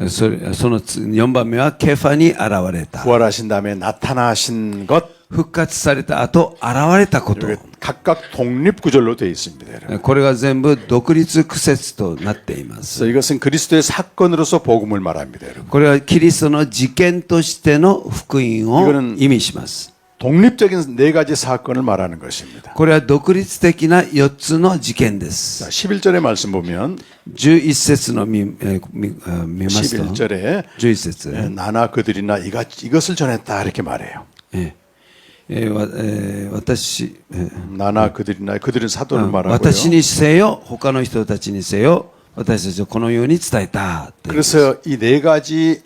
その4番目はケファに現れた。 부활하신 다음에 나타나신 것. 復活された後現れたこと。 이게 각각 독립구절로 되어 있습니다. 여러분. これが全部独立区説となっています。 그래서 이것은 그리스도의 사건으로서 복음을 말합니다. 여러분. これはキリストの事件としての福音を 이거는 意味します。 독립적인 네 가지 사건을 말하는 것입니다. これは独立的な4つの事件で 자, す。 11절의 말씀 보면 11節の見ますと、 11절에 11節、 나나 그들이나 이것을 전했다 이렇게 말해요. 私、 나나 그들이나 그들은 사도를 말하고요. 私にせよ、他の人たちにせよ、私たちはこのように伝えた。 그래서 이 네 가지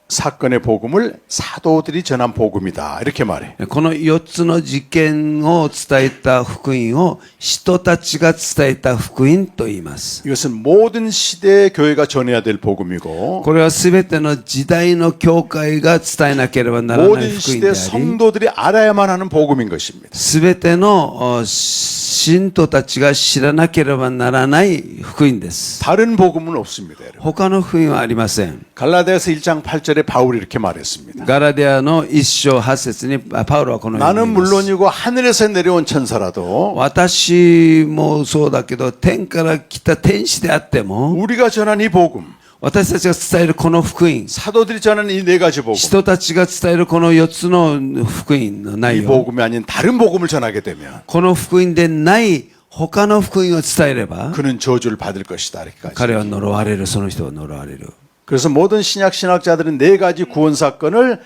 사건의 복음을 사도들이 전한 복음이다 이렇게 말해. この4つの事件を伝えた福音を人たちが伝えた福音と言います。 이것은 모든 시대의 교회가 전해야 될 복음이고 これはすべての時代の教会が伝えなければならない 모든 福音で 시대 あり、 성도들이 알아야만 하는 복음인 것입니다. すべての信徒たちが知らなければならない福音です。 다른 복음은 없습니다. 여러분. 他の福音はありません。 갈라디아서 1장 8절에 바울이 이렇게 말했습니다. ガラディアの1章8節にパウロはこのように言 나는 います。 물론이고 하늘에서 내려온 천사라도 私もそうだけど天から来た天使であっても 우리가 전한 이 복음, 私たちが伝えるこの福音、 사도들이 전하는 이 네 가지 복음, 人たちが伝えるこの4つの福音の 이 内容、 복음이 아닌 다른 복음을 전하게 되면 この福音でない他の福音を伝えれば 그는 저주를 받을 것이다. 이렇게까지. 彼は呪われる、その人は呪われる。 그래서 모든 신약 신학자들은 네 가지 구원 사건을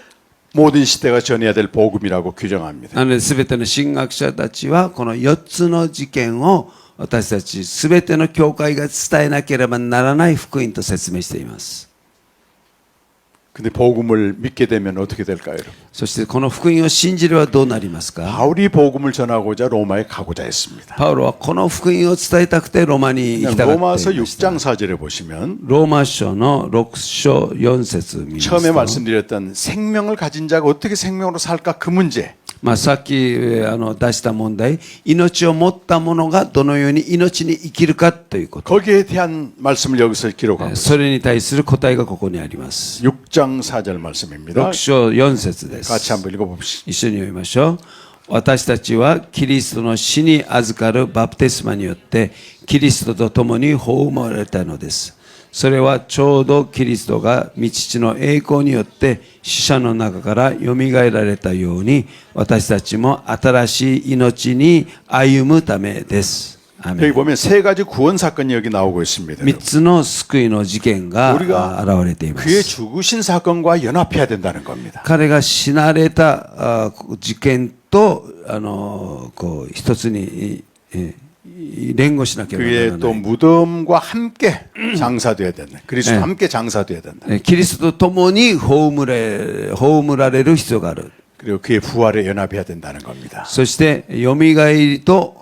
모든 시대가 전해야 될 복음이라고 규정합니다. なので全ての神学者たちはこの4つの事件を私たち全ての教会が伝えなければならない福音と説明しています。 근데 복음을 믿게 되면 어떻게 될까요, 여러분? そしてこの福音を信じればどうなりますか？ 바울이 복음을 전하고자 로마에 가고자 했습니다. パウロはこの福音を伝えたくてローマに行きたかった 로마서 いました。 6장 4절에 보시면 ローマ書の6章4節見ます 처음에 と、 말씀드렸던 생명을 가진 자가 어떻게 생명으로 살까 그 문제. まあ、さっき出した問題、命を持った者がどのように命に生きるかということ。 거기에 대한 말씀을 여기서 기록합니다. それに対する答えがここにあります。 6장 4절 말씀입니다. 6章4節です。 같이 한번 읽어봅시다. 一緒に読みましょう。私たちはキリストの死に預かるバプテスマによってキリストと共に葬られたのです。それはちょうどキリストが御父の栄光によって死者の中からよみがえられたように私たちも新しい命に歩むためです。アメン。 여기 보면 세 가지 구원 사건이 여기 나오고 있습니다. 3つの救いの事件が 우리가 現れていま 그의 す。 죽으신 사건과 연합해야 된다는 겁니다. 彼が死なれた事件とこう一つに連合しなければな 그의 ら 또 ない 무덤과 함께 장사돼야 된다. 그리스도 네. 함께 장사돼야 된다. キリストと共に葬られる必要がある。 그리고 그의 부활에 연합해야 된다는 겁니다. そしてよみがえりと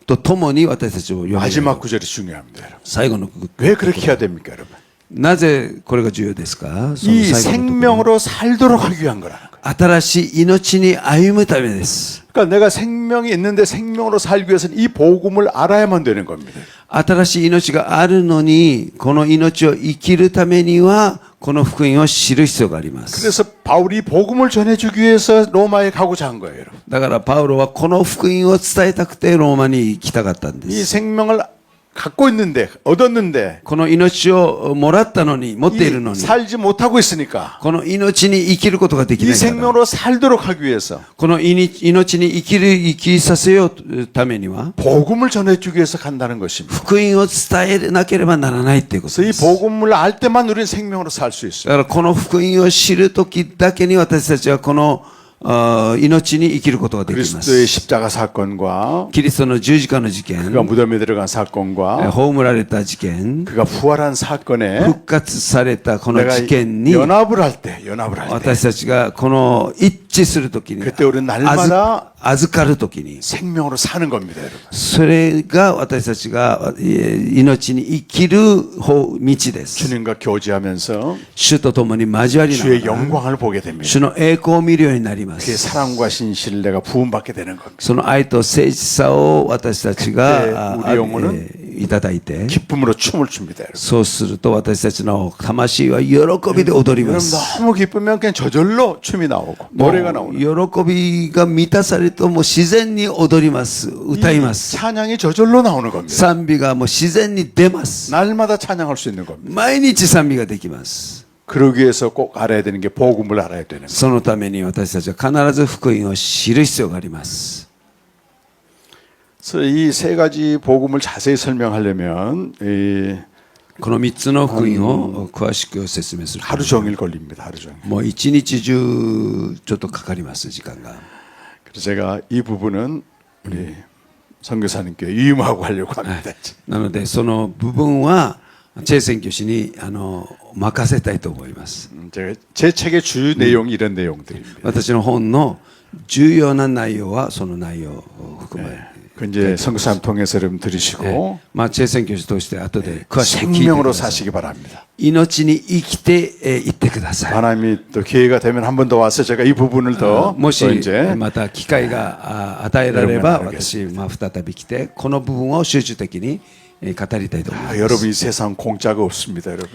共に私たちをよみがえる。 마지막 구절이 중요합니다. 여러분. 最後の 왜 그렇게 해야 됩니까, 여러분? なぜこれが重要ですか？その 이 最後のところ 생명으로 살도록 하기 위한 거라는 거예요. 新しい命に歩むためです。 그러니까 내가 생명이 있는데 생명으로 살기 위해서는 이 복음을 알아야만 되는 겁니다. 新しい命があるのにこの命を生きるためにはこの福音を知る必要があります。 그래서 바울이 복음을 전해주기 위해서 로마에 가고자 한 거예요. 여러분. だからパウロはこの福音を伝えたくてローマに行きたかったんで 이 す。 생명을 갖고 있는데 얻었는데 この命をもらったのに持っているの 이 に 살지 못하고 있으니까 この命に生きることができ 이 ないから 생명으로 살도록 하기 위해서 この命に生きさせようためには 복음을 전해주기 위해서 간다는 것입니다. 福音を伝えなければならないっていうこと 그래서 で 이 す。 복음을 알 때만 우리는 생명으로 살 수 있어요. だからこの福音を知るときだけに私たちはこの命に生きることができます。 그리스도의 십자가 사건과 キリストの十字架の事件、 그가 무덤에 들어간 사건과 葬られた事件、 그가 부활한 사건에 復活されたこの 내가 事件に 연합을 할 때 私たちがこの一致するときに 그때 우리는 날마다 預かるときに 생명으로 사는 겁니다, 여러분. それが私たちが命に生きる道です。 주님과 교제하면서 主と共に交わりな 주의 がら 영광을 보게 됩니다. 主の栄光を見るようになりま 그의 す。 사랑과 신실내가 부음받게 되는 겁니다. その愛と誠実さを私たちが 그때 우리 영혼은 いただいて、 기쁨으로 춤을 춥니다, 여러분. そうすると私たちの魂は喜びで踊りま 여러분 す。 너무 기쁘면 그냥 저절로 춤이 나오고 노래가 나오는. 喜びが満たされるともう自然に踊ります。歌います。 찬양이 저절로 나오는 겁니다. 賛美がもう自然に出ます。 날마다 찬양할 수 있는 겁니다. 毎日賛美ができます。 그러기 위해서 꼭 알아야 되는 게 복음을 알아야 되는 거예요. そのために私たちは必ず福音を知る必要があります。 그래서 이 세 가지 복음을 자세히 설명하려면 この3つの福音を詳しく説明する。 하루 종일 걸립니다. 하루 종일. もう一日中ちょっとかかります時間が。 그래서 제가 이 부분은 우리 선교사님께 위임하고 하려고 합니다. なのでその部分はチェ宣教師に任せたいと思います。 제가 제 책의 주요 내용이 이런 내용들입니다. 私の本の重要な内容はその内容を含まれる。 그 이제 선교사님 통해서 여러분 들으시고 まあチェ宣教師として後で詳しく聞いてく 생명으로 ださい。 사시기 바랍니다. 命に生きていってください。 하나님이 또 기회가 되면 한 번 더 와서 제가 이 부분을 더 もし 또 이제 また機会が与えられれば 여러분과 私再び来てこの部分を集中的に語りたいと思います。 여러분 이 세상 공짜가 없습니다, 여러분.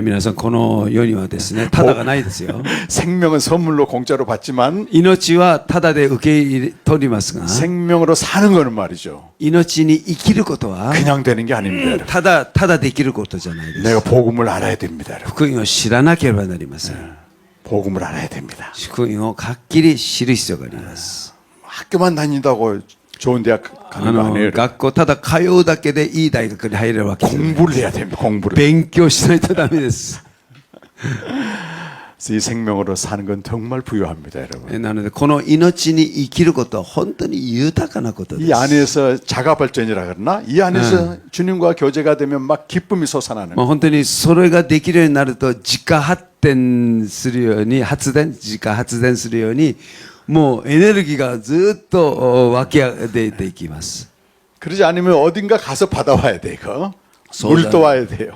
皆さんこの世にはですねただがないですよ。 생명은 선물로 공짜로 받지만 命はただで受け入れ取りますが 생명으로 사는 거는 말이죠. 命に生きることは 그냥 되는 게 아닙니다, 여러분. ただできることじゃないです。 내가 복음을 알아야 됩니다, 여러분. 福音を知らなければなりません。 복음을 알아야 됩니다. 福音をはっきり知る必要があります。 학교만 다닌다고 좋은 대학 가는 거 아니에요. 学校ただ通うだけでいい大学に入れるわけじゃない。 공부를 해야 됩니다, 공부를. 勉強しないとダメです。 그래서 이 생명으로 사는 건 정말 부유합니다, 여러분. なのでこの命に生きることは本当に豊かなことで 이 す。 안에서 자가발전이라 그러나 이 안에서 주님과 교제가 되면 막 기쁨이 솟아나는 まあ、本当にそれができるようになると自家発電するように自家発電するようにもうエネルギーがずっと湧き出ていきます。 그러지 않으면 어딘가 가서 받아와야 돼, 이거. 소자. 물도 와야 돼요.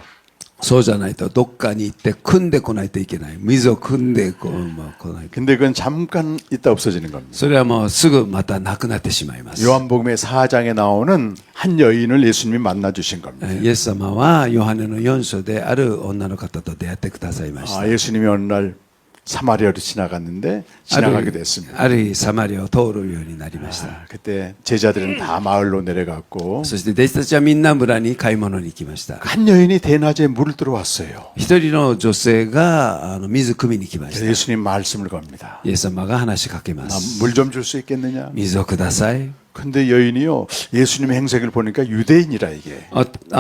そうじゃないとどっかに行って汲んでこないといけない。水を汲んでこない。 근데 그건 잠깐 있다 없어지는 겁니다. それはもうすぐまたなくなってしまいます。 요한복음의 4장에 나오는 한 여인을 예수님이 만나 주신 겁니다. イエス様はヨハネの4章である女の方と出会ってくださいました。 예수님이 어느 날 사마리아로 지나갔는데 지나가게 됐습니다. ある日サマリアを通るようになりました。 그때 제자들은 다 마을로 내려갔고 そして弟子たちはみんな村に買い物に行きました。 한 여인이 대낮에 물을 들어왔어요. 一人の女性が水汲みに来まし 그래서 た。 예수님 말씀을 겁니다. イエス様が話しかけます。 물 좀 줄 수 있겠느냐? 水をください。 근데 여인이요 예수님의 행색을 보니까 유대인이라 이게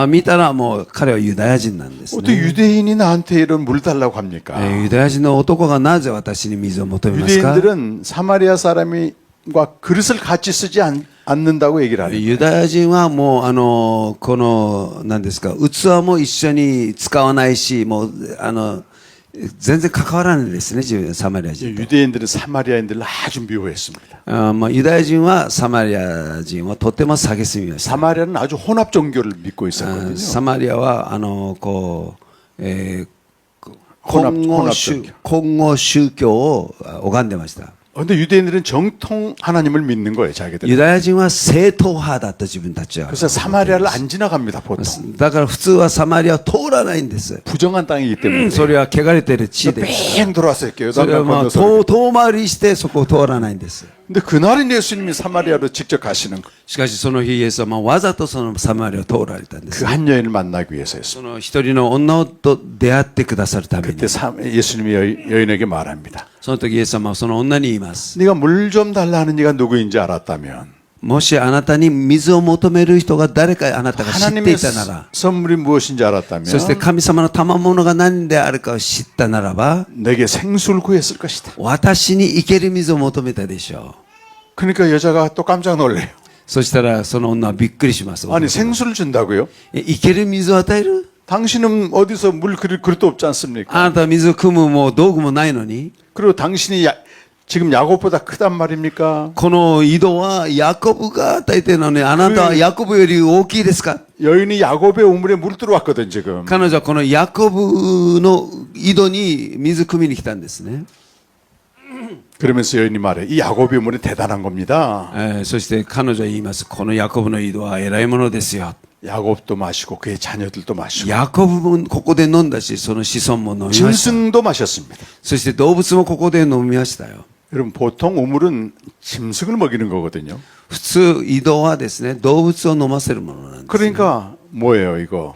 見たらもう彼はユダヤ人なんです 어떻게 ね。 유대인이 나한테 이런 물 달라고 합니까? ユダヤ人の男がなぜ私に水を求めますか？ 유대인들은 사마리아 사람과 그릇을 같이 쓰지 않는다고 얘기를 하는 ユダヤ人はもうこの何ですか器も一緒に使わないしもう全然関わらないですねサマリア人と。 유대인들은 사마리아인들을 아주 미워했습니다. まあ、ユダヤ人はサマリア人をとても蔑みました。 사마리아는 아주 혼합 종교를 믿고 있었거든요. サマリアは混合宗教を拝んでました。 근데 유대인들은 정통 하나님을 믿는 거예요, 자기들. ユダヤ人は正統派だと自分たちは。 그래서 사마리아를 안 지나갑니다, 보통. だから普通はサマリアを通らないんです。 부정한 땅이기 때문에. それは汚れてる地で。 뺑 돌아서 이렇게 それは 요단강 まあ 건너서. 遠回りしてそこを通らないんです。 근데 그날은 예수님이 사마리아로 직접 가시는 거. しかしその日イエス様はわざとそのサマリアを通られたんです。 그 한 여인을 만나기 위해서였어요. その一人の女と出会ってくださるために。 그때 예수님이 여인에게 말합니다. その時イエス様はその女に言います。 네가 물 좀 달라 하는 이가 누구인지 알았다면 もしあなたに水を求める人が誰かあなたが知ってい 하나님의 たなら、 선물이 무엇인지 알았다면 そして神様の賜物が何であるかを知ったならば、 내게 생수를 구했을 것이다. 私に生ける水を求めたでしょう。 그러니까 여자가 또 깜짝 놀래요. そしたらその女はびっくりします。 아니 생수를 준다고요? 生ける水を与える？ 당신은 어디서 물 그릇도 없지 않습니까? あなたは水を汲むもう道具もないのに、 그리고 당신이 지금 야곱보다 크단 말입니까? この井戸はヤコブが与えてるのに、あなたはヤコブより大きいですか？ 여인이 야곱의 우물에 물 들어왔거든 지금. 彼女はこのヤコブの井戸に水汲みに来たんですね。 그러면서 여인이 말해 이 야곱의 우물은 대단한 겁니다. そして彼女は言います。このヤコブの井戸は偉いものですよ。 야곱도 마시고 그의 자녀들도 마시고 ヤコブもここで飲んだし、その子孫も飲みました。 짐승도 마셨습니다. そして動物もここで飲みましたよ。 여러분 보통 우물은 짐승을 먹이는 거거든요. 普通井戸はですね、動物を飲ませるものなんです。 그러니까 뭐예요 이거?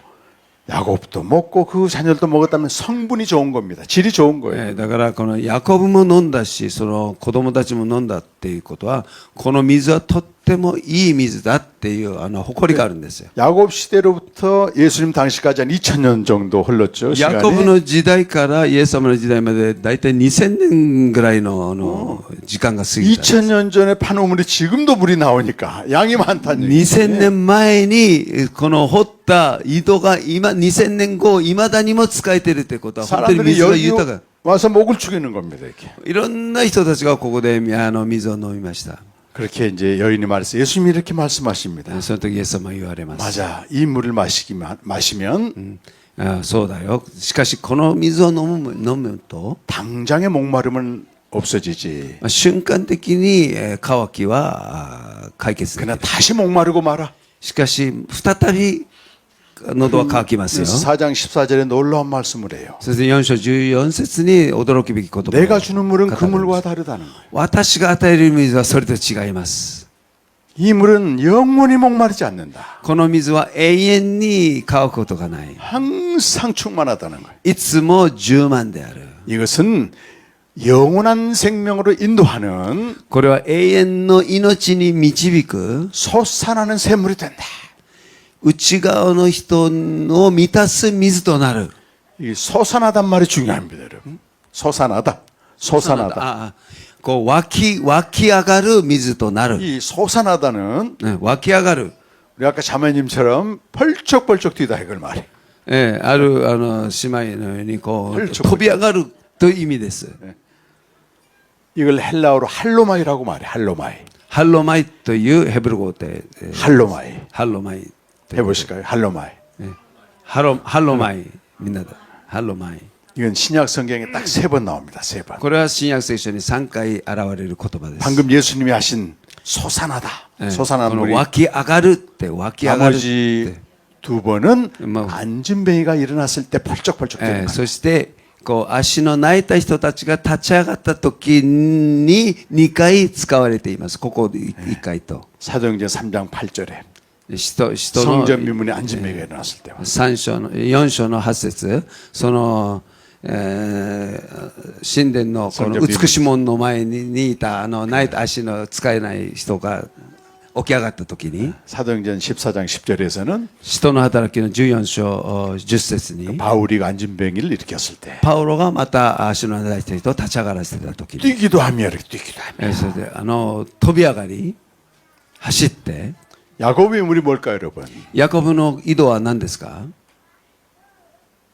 야곱도 먹고 그 자녀들도 먹었다면 성분이 좋은 겁니다. 질이 좋은 거예요. だからこのヤコブも飲んだし、その子供たちも飲んだっていうことは、この水はとってもいい水だっていう誇りがあるんですよ。 야곱 시대로부터 예수님 당시까지 한 2000년 정도 흘렀죠. ヤコブ 시간이. の時代からイエス様の時代までだいたい2000年ぐらいの時間が過ぎたんです。 2000년 전에 판 우물이 지금도 물이 나오니까 양이 많다는 얘기예요. 2000年前にこの掘った井戸が今2000年後いまだにも使えてるってことは本当に 사람들이 水が 여기 豊か。 와서 목을 죽이는 겁니다. 이렇게. いろんな人たちがここで水を飲みました。 그렇게 이제 여인이 말했어요. 예수님이 이렇게 말씀하십니다. その時イエス様は言われます。 맞아. 이 물을 마시면 そうだよ。しかしこの水を飲むと、 당장의 목마름은 없어지지. 瞬間的に渇きは解決でき 그러나 る。 다시 목마르고 말아. しかし再び喉は渇きますよ。 4장 14절에 놀라운 말씀을 해요. そして4章14節に驚くべき言葉 내가 を 주는 물은 그 語られま 물과 す。 다르다는 거예요. 私が与える水はそれと違います。 이 물은 영원히 목마르지 않는다. この水は永遠に乾くことがない。 항상 충만하다는 거예요. いつも充満である。 이것은 영원한 생명으로 인도하는 これは永遠の命に導く 솟아나는 샘물이 된다. 内側の人を満たす水となる。 이 솟아나단 말이 중요합니다, 여러분. 솟아나다. 솟아나다. こう湧き上がる水となる。 이 솟아나다는 湧き上がる。 우리 아까 자매님처럼 펄쩍펄쩍 뛰다 이걸 말해. ある姉妹のようにこう 펄쩍 飛び上がるという意味です。 이걸 헬라어로 할로마이라고 말해. 할로마이. ハロマイというヘブル語で、 할로마이. ハロマイ。 해보실까요? 할로마이. ハロマイ。みんなで。ハロマイ。 이건 신약 성경에 딱 3번 나옵니다. 3번. これは新約聖書に3回現れる言葉です。 방금 예수님이 하신 솟아나다. こ 솟아난 の 물이 湧き上がるって湧き上がるって。 나머지 2번은 뭐. 안진뱅이가 일어났을 때 펄쩍펄쩍 뛰는 거예요. そしてこう足の泣いた人たちが立ち上がった時に2回使われています。ここ1回と。 사도행전 3장 8절에 使徒の 성전 미문에 안진뱅이가 일어났을 때와 4章の8節その、神殿のこの美しい門の前にいた泣いた足の使えない人が起き上がった時に 사도행전 14장 10절에서는 使徒の働きの14章10節に 바울이 안진뱅이를 일으켰을 때 パウロがまた足の泣いた人を立ち上がらせてた時に 뛰기도 하며 이렇게 뛰기도 하며 それで飛び上がり走って 야곱의 물이 뭘까요, 여러분? ヤコブの井戸は何ですか？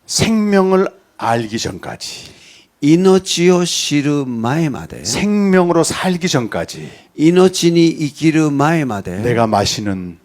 생명을 알기 전까지 命を知る前まで 생명으로 살기 전까지 命に生きる前まで 내가 마시는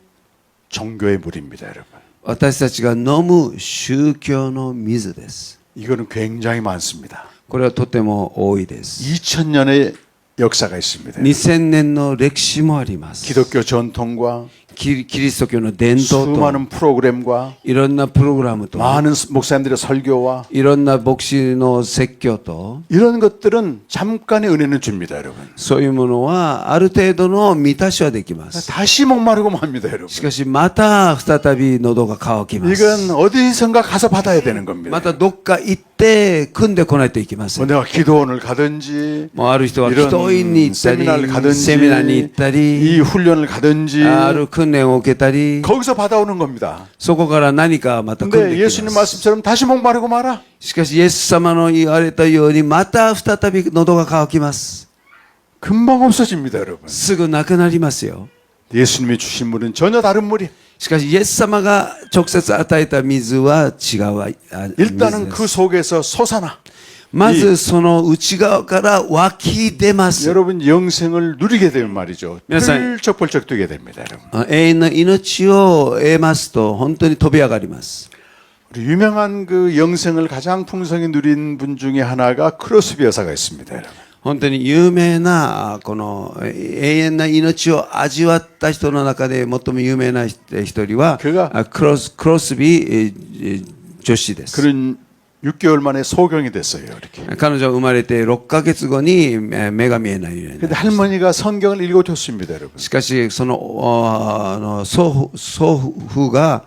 종교의 물입니다, 여러분. 私たちが飲む宗教の水です。 이거는 굉장히 많습니다. これはとても多いです。 2000년의 역사가 있습니다. 2000年の歴史もあります。 기독교 전통과 キリスト教の伝統と 수많은 프로그램과 いろんなプログラムと 많은 목사님들의 설교와 いろんな牧師の説教と 이런 것들은 잠깐의 은혜는 줍니다, 여러분. そういうものはある程度の満たしはできます。 다시 목마르고 맙니다, 여러분. しかしまた再び喉が渇きます。 이건 어디선가 가서 받아야 되는 겁니다. またどっか行って組んでこないといけませ 뭐 ん。 내가 기도원을 가든지 もうある人は 이런 祈祷院に行ったり 세미나를 가든지 セミナーに行ったり 이 훈련을 가든지 ある訓練を受けたり 거기서 받아오는 겁니다. そこから何かまた組ん 근데 でき 예수님 ます 말씀처럼 다시 목마르고 말아. しかしイエス様の言われたようにまた再び喉が渇きます 금방 없어집니다, 여러분. すぐなくなりますよ 예수님이 주신 물은 전혀 다른 물이. しかしイエス様が直接与えた水は違う水 일단은 で 그 す 속에서 솟아나. まずその内側から湧き出ます 여러분 영생을 누리게 되면 말이죠. 그래서- 펄쩍펄쩍 뛰게 됩니다, 여러분. 永遠の命を得ますと本当に飛び上がります 우리 유명한 그 영생을 가장 풍성히 누린 분 중에 하나가 크로스비 여사가 있습니다, 여러분. 本当に有名なこの永遠な命を味わった人の中で最も有名な一人は 그가 クロスビー女子です 그런 6개월 만에 소경이 됐어요, 이렇게. 彼女は生まれて6ヶ月後に目が見えないようにな 근데 り 할머니가 성경을 읽어줬습니다, 여러분. しかしその祖父が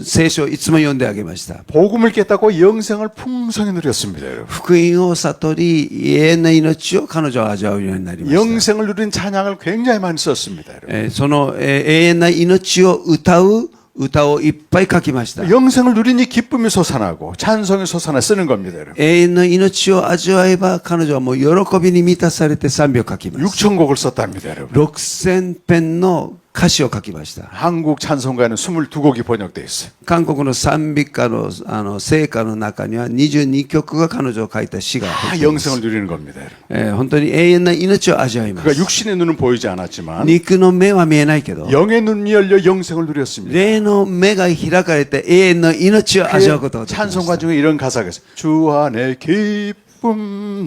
聖書をいつも読んであげました 복음을 깼다고 영생을 풍성히 누렸습니다, 여러분. 福音を悟り永遠な命を彼女は味わうようになりました 영생을 누린 찬양을 굉장히 많이 썼습니다, 여러분. その永遠な命を歌う歌をいっぱい書きました 영생을 누린 이 기쁨이 솟아나고 찬송이 솟아나 쓰는 겁니다, 여러분. 永遠の命を味わえば彼女はもう喜びに満たされて賛美を書きます 6천 곡을 썼답니다, 여러분. 6000編の歌詞を書きました 한국 찬송가에는 22곡이 번역되어 있어요. 韓国の賛美歌の聖歌の中には22曲が彼女を書いた詩が 다 入っています 영생을 누리는 겁니다, 여러분. 本当に永遠な命を味わいま 그가 す 육신의 눈은 보이지 않았지만 肉の目は見えないけど 영의 눈이 열려 영생을 누렸습니다. 霊の目が開かれて永遠の命を味わうことができま 찬송가 した 중에 이런 가사가 있어요. 주 안에 기쁨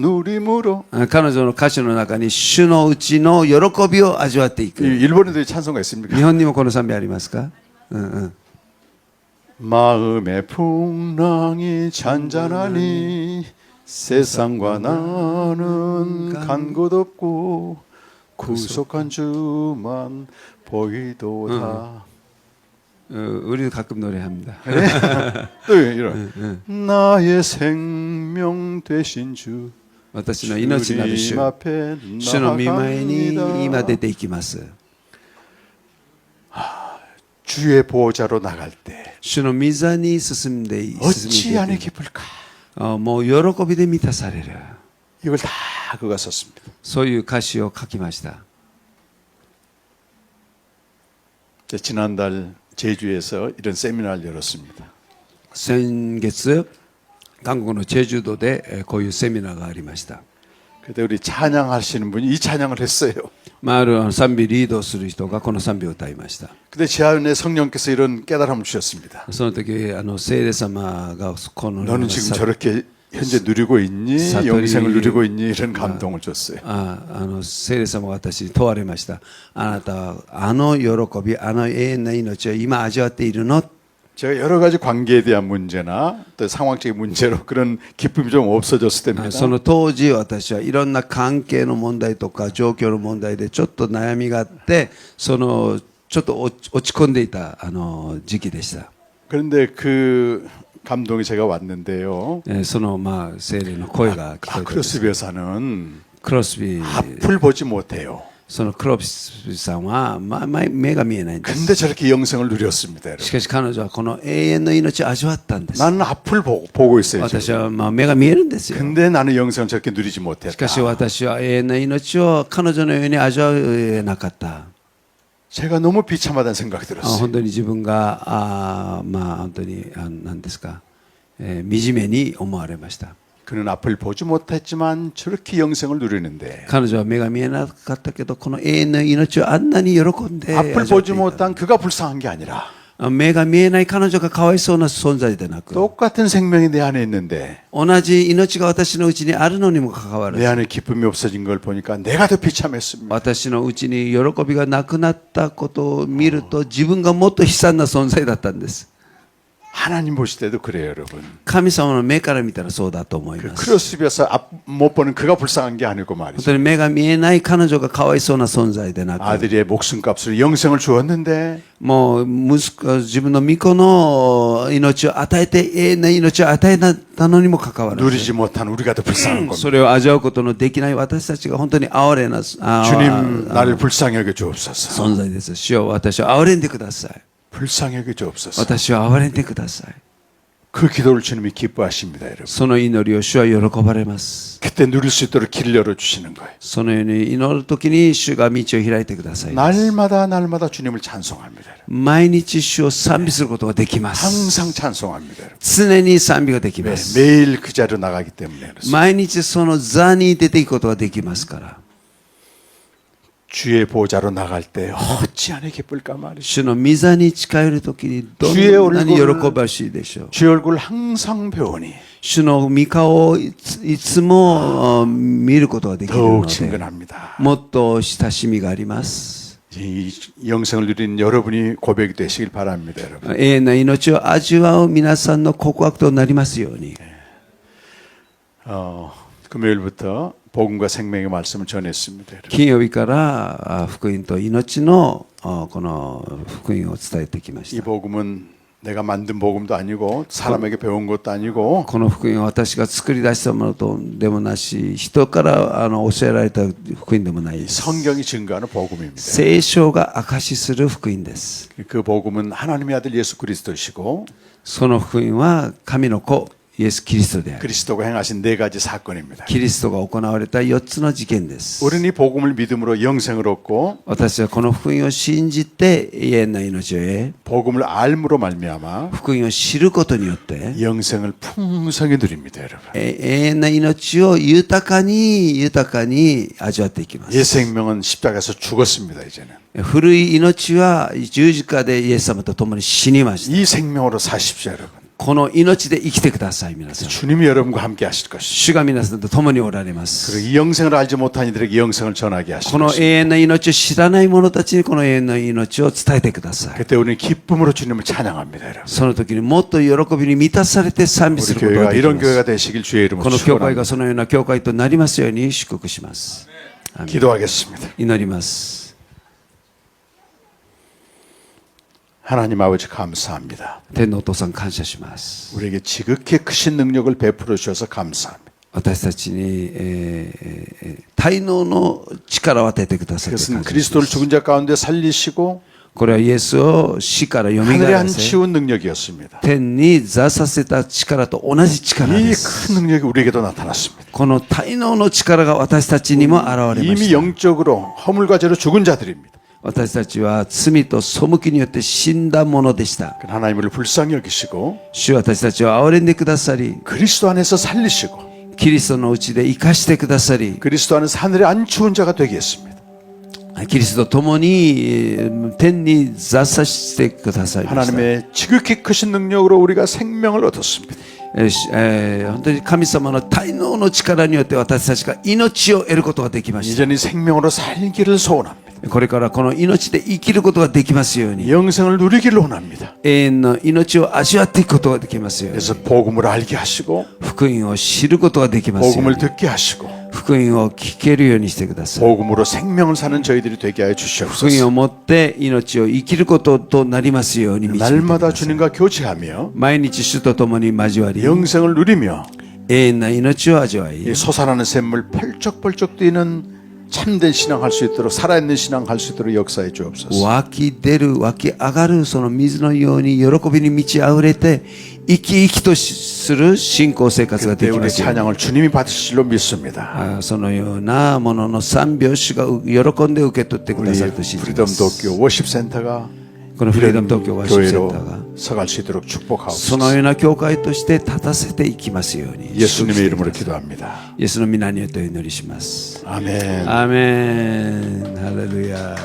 누림으로. 彼女の歌詞の中に主のうちの喜びを味わってい 이 く 일본에도 찬송가 있습니까? 日本にもこの賛美ありますか、うんうん 마음의 풍랑이 잔잔하니 세상과 나는 간 곳 없고 구속한 주만 보이도다. 우리도 가끔 노래합니다. 또 이런 나의 생명 되신 주 私の命なる主 주님 앞에 主の御前に今 나아갑니다. 出ていきます 주의 보호자로 나갈 때 主の御座に進んでい 어찌 안에 く 기쁠까? もう喜びで満たされる 이걸 다 그가 썼습니다. そういう歌詞を書きました 지난달 제주에서 이런 세미나를 열었습니다. 先月韓国のチェジュ島でこういうセミナーがありました 그때 우리 찬양하시는 분이 이 찬양을 했어요. ある賛美リードする人がこの賛美を歌いました 근데 제 안에 성령께서 이런 깨달음을 주셨습니다. その時聖霊様がこの 너는 지금 저렇게 현재 누리고 있니? 사토리- 영생을 누리고 있니? 이런 감동을 줬어요. 聖霊様が私に問われましたあなたは喜び永遠な命を今味わっているの 제가 여러 가지 관계에 대한 문제나 또 상황적인 문제로 그런 기쁨이 좀 없어졌을 때입니다. その当時私はいろんな関係の問題とか状況の問題でちょっと悩みがあってちょっと落ち込んでいた時期でした 그런데 그 감동이 제가 왔는데요. その聖霊の声が聞こえたんです 크로스비 여사는 クロスビー 앞을 보지 못해요. そのクロスビーさんは目が見えないんです 근데 저렇게 영생을 누렸습니다. 여러분. しかし彼女はこの永遠の命を味わったんです 나는 앞을 보고 있어요. 私 지금. は目が見えるんですよ 근데 나는 영생을 저렇게 누리지 し 못했다. かし私は永遠な命を彼女のように味わえなかった 제가 너무 비참하다는 생각이 들었어요. 本当に自分が本当に何ですか、惨めに思われました 그는 앞을 보지 못했지만 저렇게 영생을 누리는데 彼女は目が見えなかったけどこの永遠の命をあんなに喜んで 앞을 味わって 보지 いた 못한 그가 불쌍한 게 아니라 目が見えない彼女がかわいそうな存在でなく、 똑같은 생명이 내 안에 있는데 同じ命が私のうちにあるのにもかかわら 내 ず、 안에 기쁨이 없어진 걸 보니까 내가 더 비참했습니다. 私のうちに喜びがなくなったことを見ると、自分がもっと悲惨な存在だったんです。 하나님 보실 때도 그래요, 여러분. 神様の目から見たらそうだと思います。 크로스비에서 앞 못 보는 그가 불쌍한 게 아니고 本 말이죠. 当に目が見えない彼女がかわいそうな存在でなく、 아들의 목숨값으로 영생을 주었는데 もう自分の御子の命を与えて、永遠な命を与えたのにもかかわらず、 누리지 못한 우리가 더 불쌍한 겁니다. それを味わうことのできない私たちが本当に哀れな 주님 나를 불쌍히 여겨 주옵소서. 存在です。主よ、私を憐れんでください。 불쌍히 여겨 주옵소서. 私を憐れんでください。 그 기도를 주님이 기뻐하십니다, 여러분. その祈りを主は喜ばれます。 그때 누릴 수 있도록 길을 열어 주시는 거예요. そのように祈るときに主が道を開いてください。 날마다 날마다 주님을 찬송합니다. 여러분. 毎日主を賛美することができます。 항상 찬송합니다. 여러분. 常に賛美ができま 네, す。 매일 그 자리로 나가기 때문에 그렇습니다. 毎日その座に出ていくことができますから。 주의 보좌로 나갈 때 어찌하니 기쁠까 말이죠. 主の御座に近寄るときにどんなに喜ばしいでしょう。 주의 얼굴 항상 배우니 主の御顔をいつも見ることができるの 더욱 で、 친근합니다. もっと親しみがあります。 이 영생을 누린 여러분이 고백이 되시길 바랍니다, 여러분. 永遠な命を味わう皆さんの告白となりますように。 금요일부터 복음과 생명의 말씀을 전했습니다. 여러분. 金曜日から福音と命のこの福音を伝えてきまし 이 た。 복음은 내가 만든 복음도 아니고 사람에게 배운 것도 아니고 この福音は私が作り出したものでもなし、人から教えられた福音でもないです。 성경이 증거하는 복음입니다. 聖書が証しする福音です。 그 복음은 하나님의 아들 예수 그리스도시고 その福音は神の子イエス・キリストである。 그리스도가 행하신 네 가지 사건입니다. キリストが行われた4つの事件です。 우리는 이 복음을 믿음으로 영생을 얻고 私はこの福音を信じて永遠な命を得、 복음을 알므로 말미암아 福音を知ることによって 영생을 풍성히 누립니다, 여러분. 永遠な命を豊かに味わっていきま 옛 す。 생명은 십자가에서 죽었습니다, 이제는. 古い命は十字架でイエス様と共に死にました。 이 생명으로 사십시오, 여러분. この命で生きてください、皆さん。 주님이 여러분과 함께 하실 것입니다. 主が皆さんと共におられます。 그리고 이 영생을 알지 못한 이들에게 영생을 전하게 하실 この永 것입니다. 遠な命を知らない者たちにこの永遠な命を伝えてください。 그때 우리는 기쁨으로 주님을 찬양합니다, 여러분. その時にもっと喜びに満たされて賛美す 우리 ることが 교회가 でき 이런 ます。 교회가 되시길 주의 이름으로 この教会 축원합니다. がそのような教会となりますように祝福します。アーメン 기도하겠습니다. 祈ります。 하나님 아버지 감사합니다. 天のお父さん感謝します。 우리에게 지극히 크신 능력을 베풀어 주셔서 감사합니다. 私たちに、大能の力を与えてくださって 그것은 感謝しま 그리스도를 す。 죽은 자 가운데 살리시고 これはイエスを死から蘇 하늘에 らせ、 앉히운 능력이었습니다. 天に座させた力と同じ力 이 です。 큰 능력이 우리에게도 나타났습니다. この大能の力が私たちにも現れま 이미 した。 영적으로 허물과 죄로 죽은 자들입니다. 私たちは罪と背きによって死んだものでした。 하나님을 불쌍히 여기시고 主は私たちを憐れんでくださり、 그리스도 안에서 살리시고 キリストのうちで生かしてくださり、 그리스도 안에서 하늘에 앉히운 자가 되게 했습니다. キリストと共に天に座させてくださいました。 하나님의 지극히 크신 능력으로 우리가 생명을 얻었습니다. 本当に神様の大能の力によって私たちが命を得ることができました。 이전이 생명으로 살기를 소원합니다. これからこの命で生きることができますように、 영생을 누리기를 원합니다. 永遠の命を味わっていくことができますように、 그래서 복음을 알게 하시고 福音を知ることができますよう 복음을 に、 듣게 하시고 福音を聞けるようにしてください。 복음으로 생명을 사는 저희들이 되게 하여 福音 주시옵소서. をもって命を生きることとなりますように導いてくだ 날마다 さい。 주님과 교제하며 毎日主と共に交わり、 영생을 누리며 永遠な命を味わい、 이 솟아나는 샘물 펄쩍펄쩍 뛰는 참된 신앙 할 수 있도록 살아있는 신앙 할 수 있도록 역사해 주옵소서. 湧き出る湧き上がるその水のように喜びに満ち溢れて生き生きとする信仰生活が 그때 でき 우리 ますように、 찬양을 주님이 받으실 줄로 믿습니다. そのようなものの賛美を主が喜んで受け取ってく 우리 ださると信じ 프리덤 ます。 도쿄 워십 센터가 このフリーダム東京ワーシップセン 교회로 ターが 서갈 수 있도록 その 축복하옵소서. ような教会として立たせていきますように、 예수님의 이름으로 기도합니다. イエスの皆によってお祈りします。 아멘. アーメン。ハレルヤ。